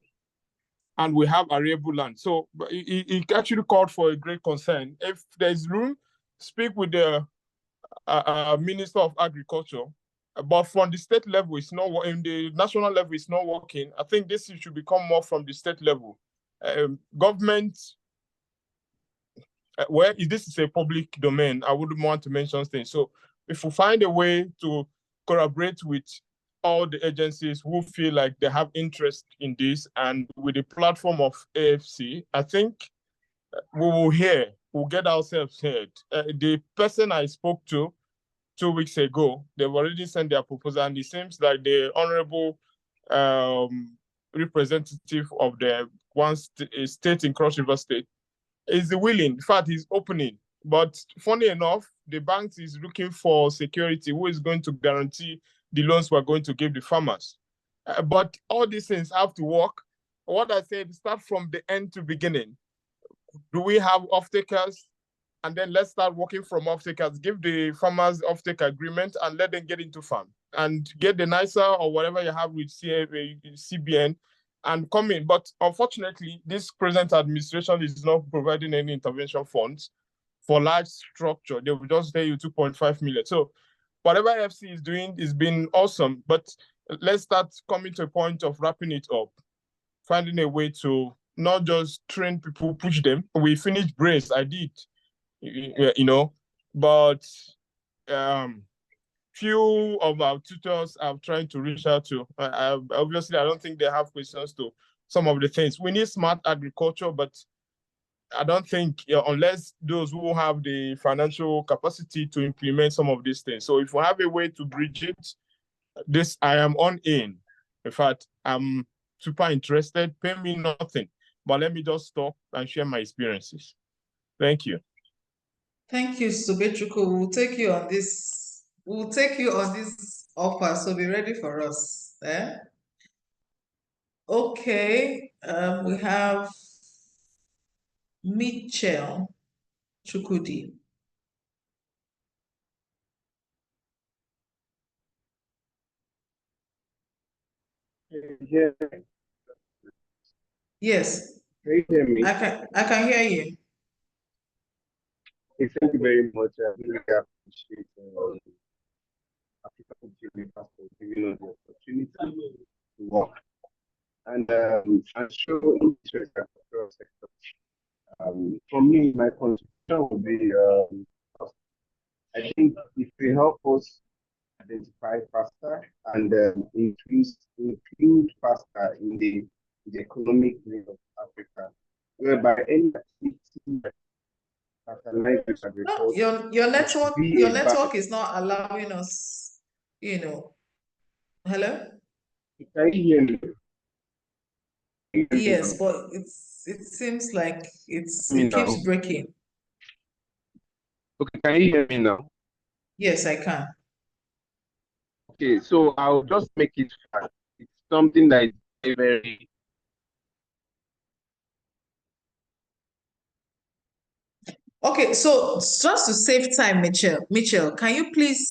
And we have arable land. So it actually called for a great concern. If there's room, speak with the Minister of Agriculture. But from the state level, it's not, in the national level, it's not working. I think this should become more from the state level. Government, well, this is a public domain, I wouldn't want to mention things. So if we find a way to collaborate with all the agencies who feel like they have interest in this, and with the platform of AFC, I think we'll get ourselves heard. The person I spoke to 2 weeks ago, they've already sent their proposal, and it seems like the honorable representative of the one state in Cross River State is willing. In fact, he's opening. But funny enough, the bank is looking for security. Who is going to guarantee the loans we're going to give the farmers? But all these things have to work. What I said, start from the end to beginning. Do we have off-takers? And then let's start working from off-takers. Give the farmers off-take agreement and let them get into farm. And get the NISA or whatever you have with CBN and come in. But unfortunately, this present administration is not providing any intervention funds for large structure. They will just pay you 2.5 million. So whatever FC is doing is been awesome, but let's start coming to a point of wrapping it up, finding a way to not just train people, push them. We finished Brace, I did, but few of our tutors are trying to reach out to. Obviously, I don't think they have questions to some of the things. We need smart agriculture, but I don't think, unless those who have the financial capacity to implement some of these things. So if we have a way to bridge it, this I am on in. In fact, I'm super interested. Pay me nothing, but let me just stop and share my experiences. Thank you. Thank you, Subechuku. We'll take you on this. We'll take you on this offer, so be ready for us. Okay, we have Mitchell Chukudi. Yeah. Yes. Can you hear me? I can hear you. Okay, thank you very much. I really appreciate Africa University for giving us the opportunity to work. And I'm sure interest across sectors. For me, my contribution question would be, I think it will help us identify faster and include faster in the economic growth of Africa, whereby any activity that aligns with No, agriculture your must network be your a network is not allowing us, you know. Hello? Can you hear me? Can you hear me Yes, now? but it seems like Me it keeps now? breaking. Okay, can you hear me now? Yes, I can. Okay, so I'll just make it fast. It's something that is very, very Okay, so just to save time, Mitchell, can you please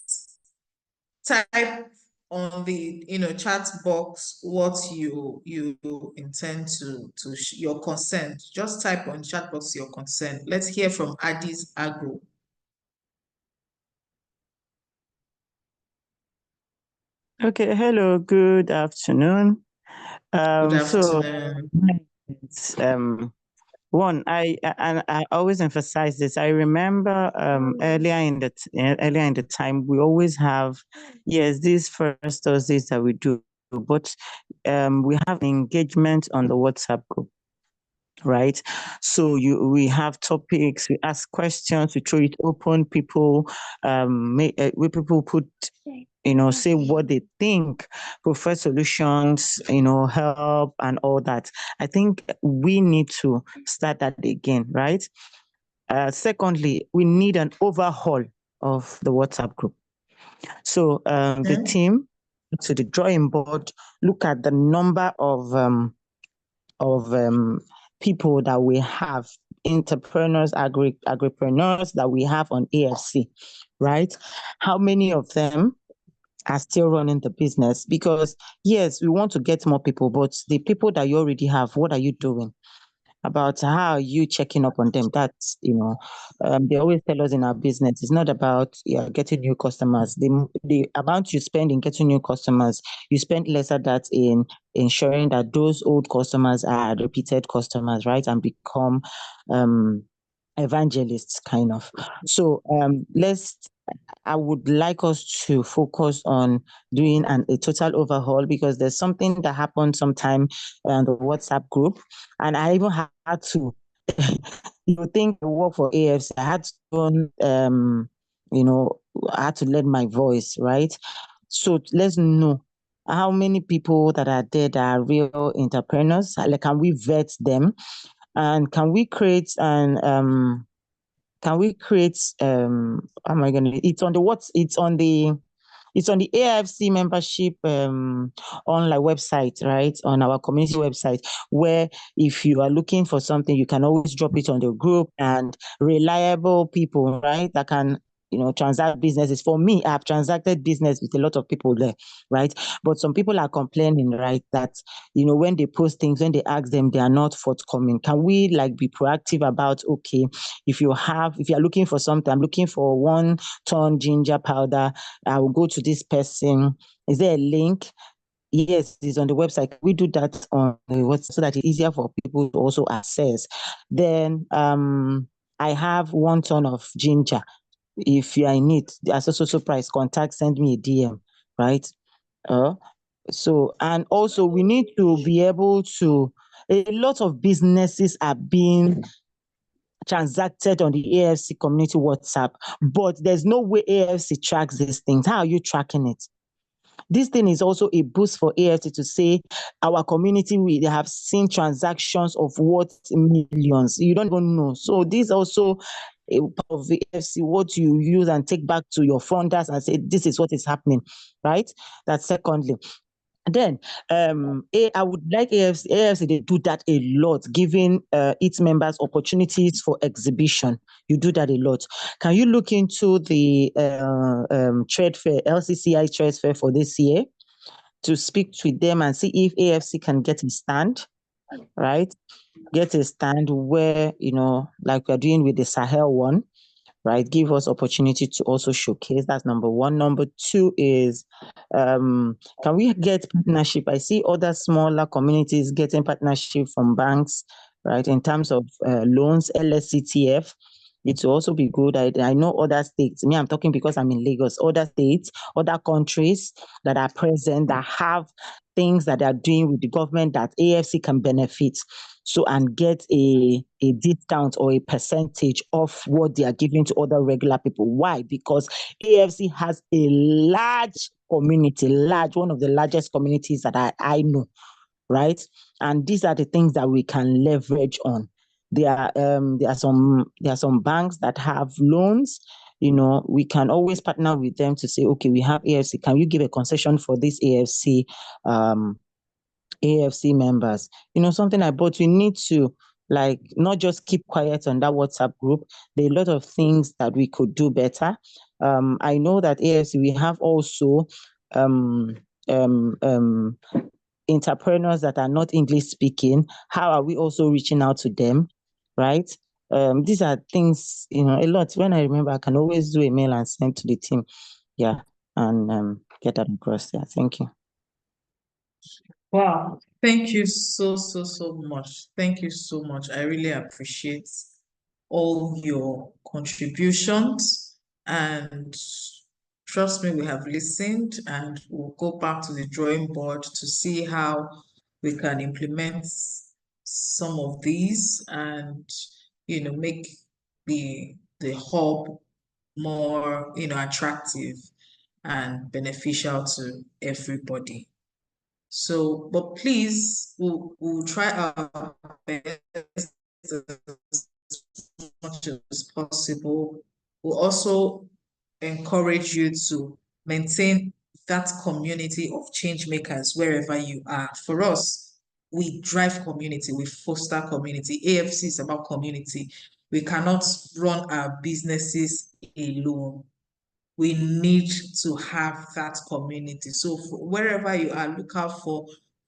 type on the chat box what you intend to your consent? Just type on chat box your consent. Let's hear from Addis Agro. Okay, hello, good afternoon. Good So afternoon. it's, one, I always emphasize this. I remember earlier in the time we always have, yes, these first Thursdays that we do, but we have engagement on the WhatsApp group, right? So we have topics, we ask questions, we throw it open. People where people put say what they think, prefer solutions, help and all that. I think we need to start that again, right? Secondly, we need an overhaul of the WhatsApp group. So the Okay. team to the drawing board, look at the number of people that we have, entrepreneurs, agripreneurs that we have on AFC, right? How many of them are still running the business? Because yes, we want to get more people, but the people that you already have, what are you doing about? How are you checking up on them? That's they always tell us in our business, it's not about getting new customers. The amount you spend in getting new customers, you spend less of that in ensuring that those old customers are repeated customers, right, and become evangelists kind of. So I would like us to focus on doing a total overhaul, because there's something that happened sometime on the WhatsApp group, and I even had to think I work for AFC. I had to I had to lend my voice, right? So let's know how many people that are there that are real entrepreneurs. Like, can we vet them, and can we create how am I gonna, it's on the AFC membership online website, right? On our community website, where if you are looking for something, you can always drop it on the group, and reliable people, right, that can transact businesses. For me, I've transacted business with a lot of people there, right? But some people are complaining, right, that when they post things, when they ask them, they are not forthcoming. Can we be proactive about, okay, if you are looking for something, I'm looking for 1 ton ginger powder, I will go to this person. Is there a link? Yes, it's on the website. We do that on the website so that it's easier for people to also access. Then I have 1 ton of ginger. If you are in it, the so price, contact, send me a DM, right? So, and also we need to be able to, a lot of businesses are being transacted on the AFC community WhatsApp, but there's no way AFC tracks these things. How are you tracking it? This thing is also a boost for AFC to say our community, we have seen transactions of what millions. You don't even know. So this also a part of the AFC, what you use and take back to your funders and say, this is what is happening, right? That's secondly. Then I would like AFC they do that a lot, giving its members opportunities for exhibition. You do that a lot. Can you look into the trade fair, LCCI trade fair for this year, to speak to them and see if AFC can get a stand, right? Get a stand where, like we're doing with the Sahel one, right? Give us opportunity to also showcase. That's number one. Number two is, can we get partnership? I see other smaller communities getting partnership from banks, right? In terms of loans, LSCTF. It will also be good. I know other states. Me, I'm talking because I'm in Lagos. Other states, other countries that are present that have things that they are doing with the government that AFC can benefit. So and get a discount or a percentage of what they are giving to other regular people. Why? Because AFC has a large community, one of the largest communities that I know, right? And these are the things that we can leverage on. There are some banks that have loans. We can always partner with them to say, okay, we have AFC. Can you give a concession for this AFC members? Something but we need to not just keep quiet on that WhatsApp group. There are a lot of things that we could do better. I know that AFC, we have also entrepreneurs that are not English speaking. How are we also reaching out to them, right? These are things, a lot. When I remember, I can always do a mail and send to the team. Yeah, and get that across there. Thank you. Wow, thank you so much. Thank you so much. I really appreciate all your contributions, and trust me, we have listened, and we'll go back to the drawing board to see how we can implement some of these and make the hub more attractive and beneficial to everybody. So, but please, we'll try our best as much as possible. We'll also encourage you to maintain that community of change makers wherever you are. For us, we drive community, we foster community. AFC is about community. We cannot run our businesses alone. We need to have that community. So wherever you are, look out for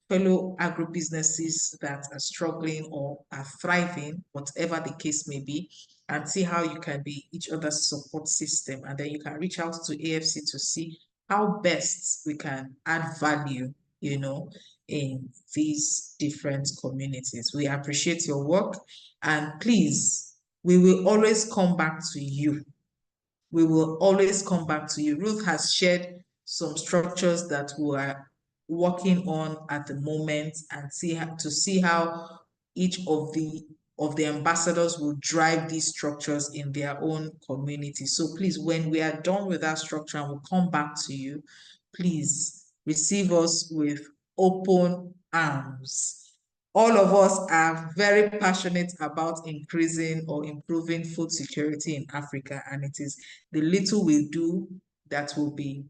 fellow agribusinesses that are struggling or are thriving, whatever the case may be, and see how you can be each other's support system. And then you can reach out to AFC to see how best we can add value, in these different communities. We appreciate your work, and please, we will always come back to you. We will always come back to you. Ruth has shared some structures that we are working on at the moment, and see how each of the ambassadors will drive these structures in their own community. So please, when we are done with that structure and we'll come back to you, please receive us with open arms. All of us are very passionate about increasing or improving food security in Africa, and it is the little we do that will be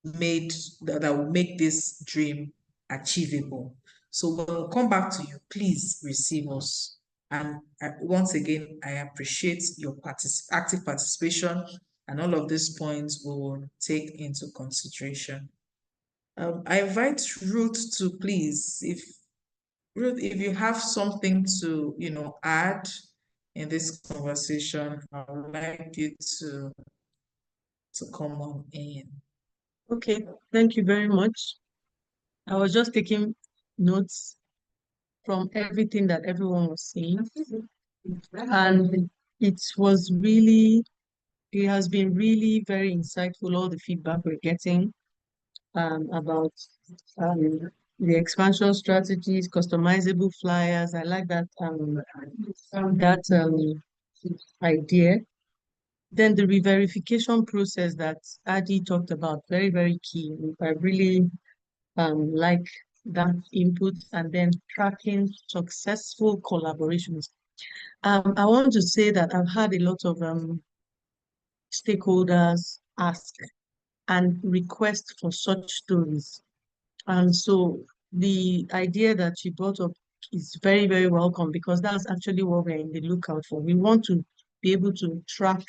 made, that will make this dream achievable. So when we come back to you, please receive us. And once again, I appreciate your active participation, and all of these points we will take into consideration. I invite Ruth to please, Ruth, if you have something to, add in this conversation, I would like you to come on in. Okay, thank you very much. I was just taking notes from everything that everyone was saying. And it has been really very insightful, all the feedback we're getting about the expansion strategies, customizable flyers. I like that idea. Then the re-verification process that Adi talked about, very, very key. I really like that input, and then tracking successful collaborations. I want to say that I've had a lot of stakeholders ask and request for such stories. And so the idea that you brought up is very, very welcome, because that's actually what we're in the lookout for. We want to be able to track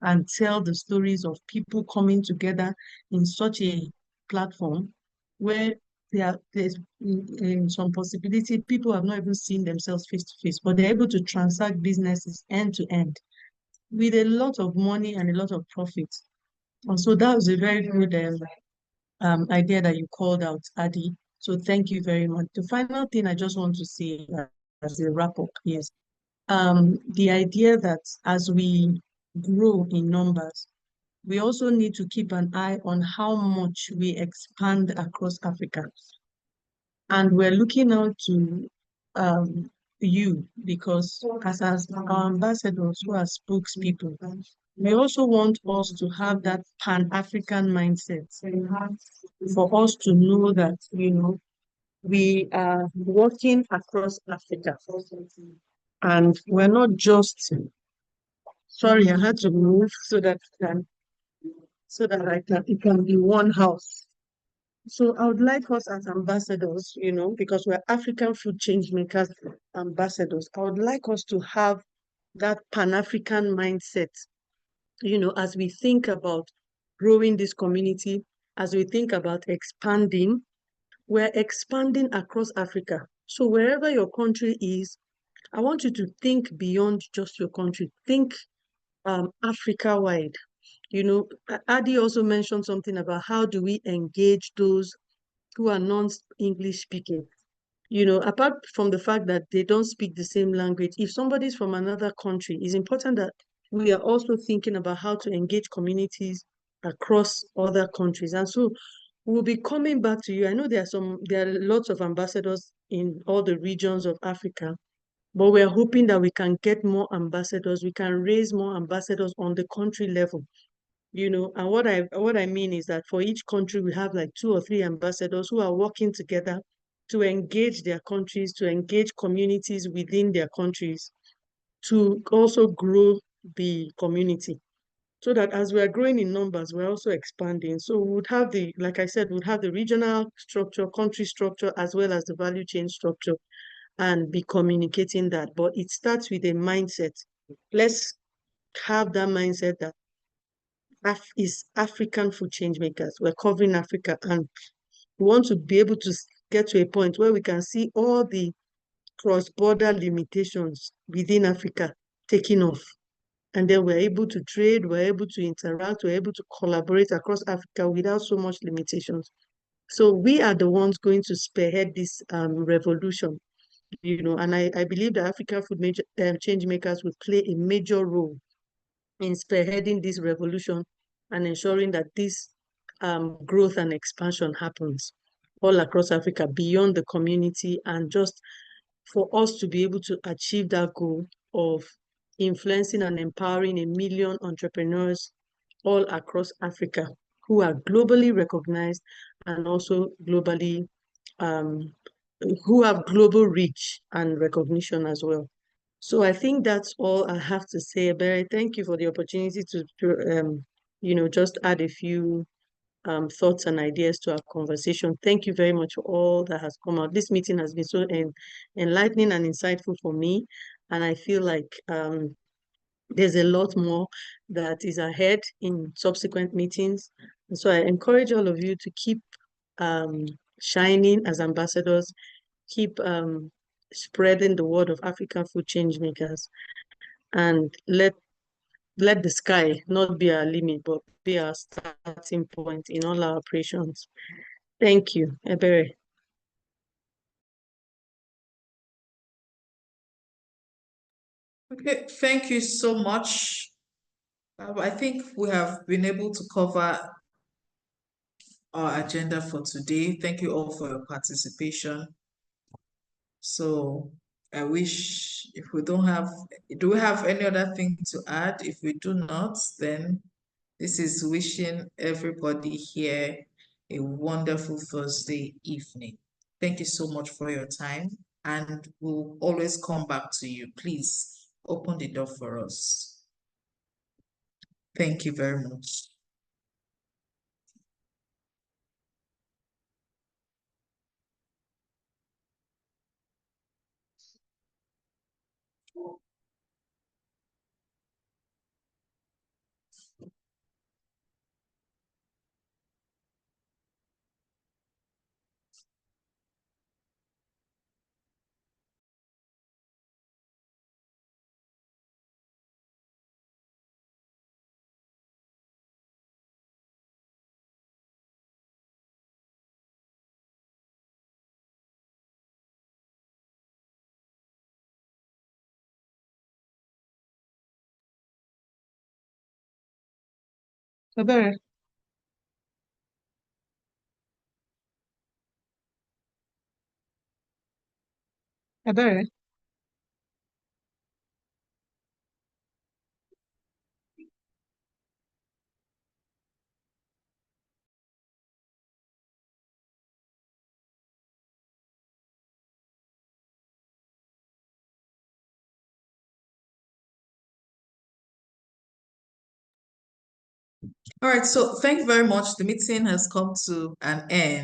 and tell the stories of people coming together in such a platform where there's in some possibility people have not even seen themselves face to face, but they're able to transact businesses end to end with a lot of money and a lot of profit. And so that was a very good idea that you called out, Adi. So thank you very much. The final thing I just want to say as a wrap up is the idea that as we grow in numbers, we also need to keep an eye on how much we expand across Africa. And we're looking out to you because as our ambassadors who are spokespeople, we also want us to have that Pan-African mindset for us to know that, we are working across Africa. And we're not just, sorry, I had to move so that it can be one house. So I would like us as ambassadors, because we're African food change makers ambassadors, I would like us to have that Pan-African mindset, as we think about growing this community, as we think about expanding, we're expanding across Africa. So wherever your country is, I want you to think beyond just your country. Think Africa-wide. Adi also mentioned something about how do we engage those who are non-English speaking. Apart from the fact that they don't speak the same language, if somebody's from another country, it's important that we are also thinking about how to engage communities across other countries. And so we'll be coming back to you. I know there are lots of ambassadors in all the regions of Africa, but we're hoping that we can get more ambassadors, we can raise more ambassadors on the country level. And what I mean is that for each country, we have like 2 or 3 ambassadors who are working together to engage their countries, to engage communities within their countries, to also grow the community. So that as we are growing in numbers, we're also expanding. So we would have like I said, we'd have the regional structure, country structure, as well as the value chain structure, and be communicating that. But it starts with a mindset. Let's have that mindset that is African food change makers. We're covering Africa, and we want to be able to get to a point where we can see all the cross-border limitations within Africa taking off. And then we're able to trade, we're able to interact, we're able to collaborate across Africa without so much limitations. So we are the ones going to spearhead this revolution, and I believe the African food change makers will play a major role in spearheading this revolution and ensuring that this growth and expansion happens all across Africa, beyond the community, and just for us to be able to achieve that goal of influencing and empowering 1 million entrepreneurs all across Africa who are globally recognized and also globally, who have global reach and recognition as well. So I think that's all I have to say. But thank you for the opportunity to just add a few thoughts and ideas to our conversation. Thank you very much for all that has come out. This meeting has been so enlightening and insightful for me. And I feel like there's a lot more that is ahead in subsequent meetings. And so I encourage all of you to keep shining as ambassadors, keep spreading the word of African food change makers, and let the sky not be our limit, but be our starting point in all our operations. Thank you, Ebere. Okay, thank you so much. I think we have been able to cover our agenda for today. Thank you all for your participation. So I wish, if we don't have, do we have any other thing to add? If we do not, then this is wishing everybody here a wonderful Thursday evening. Thank you so much for your time, and we'll always come back to you. Please open the door for us. Thank you very much. Ebere. Ebere. All right, so thank you very much. The meeting has come to an end.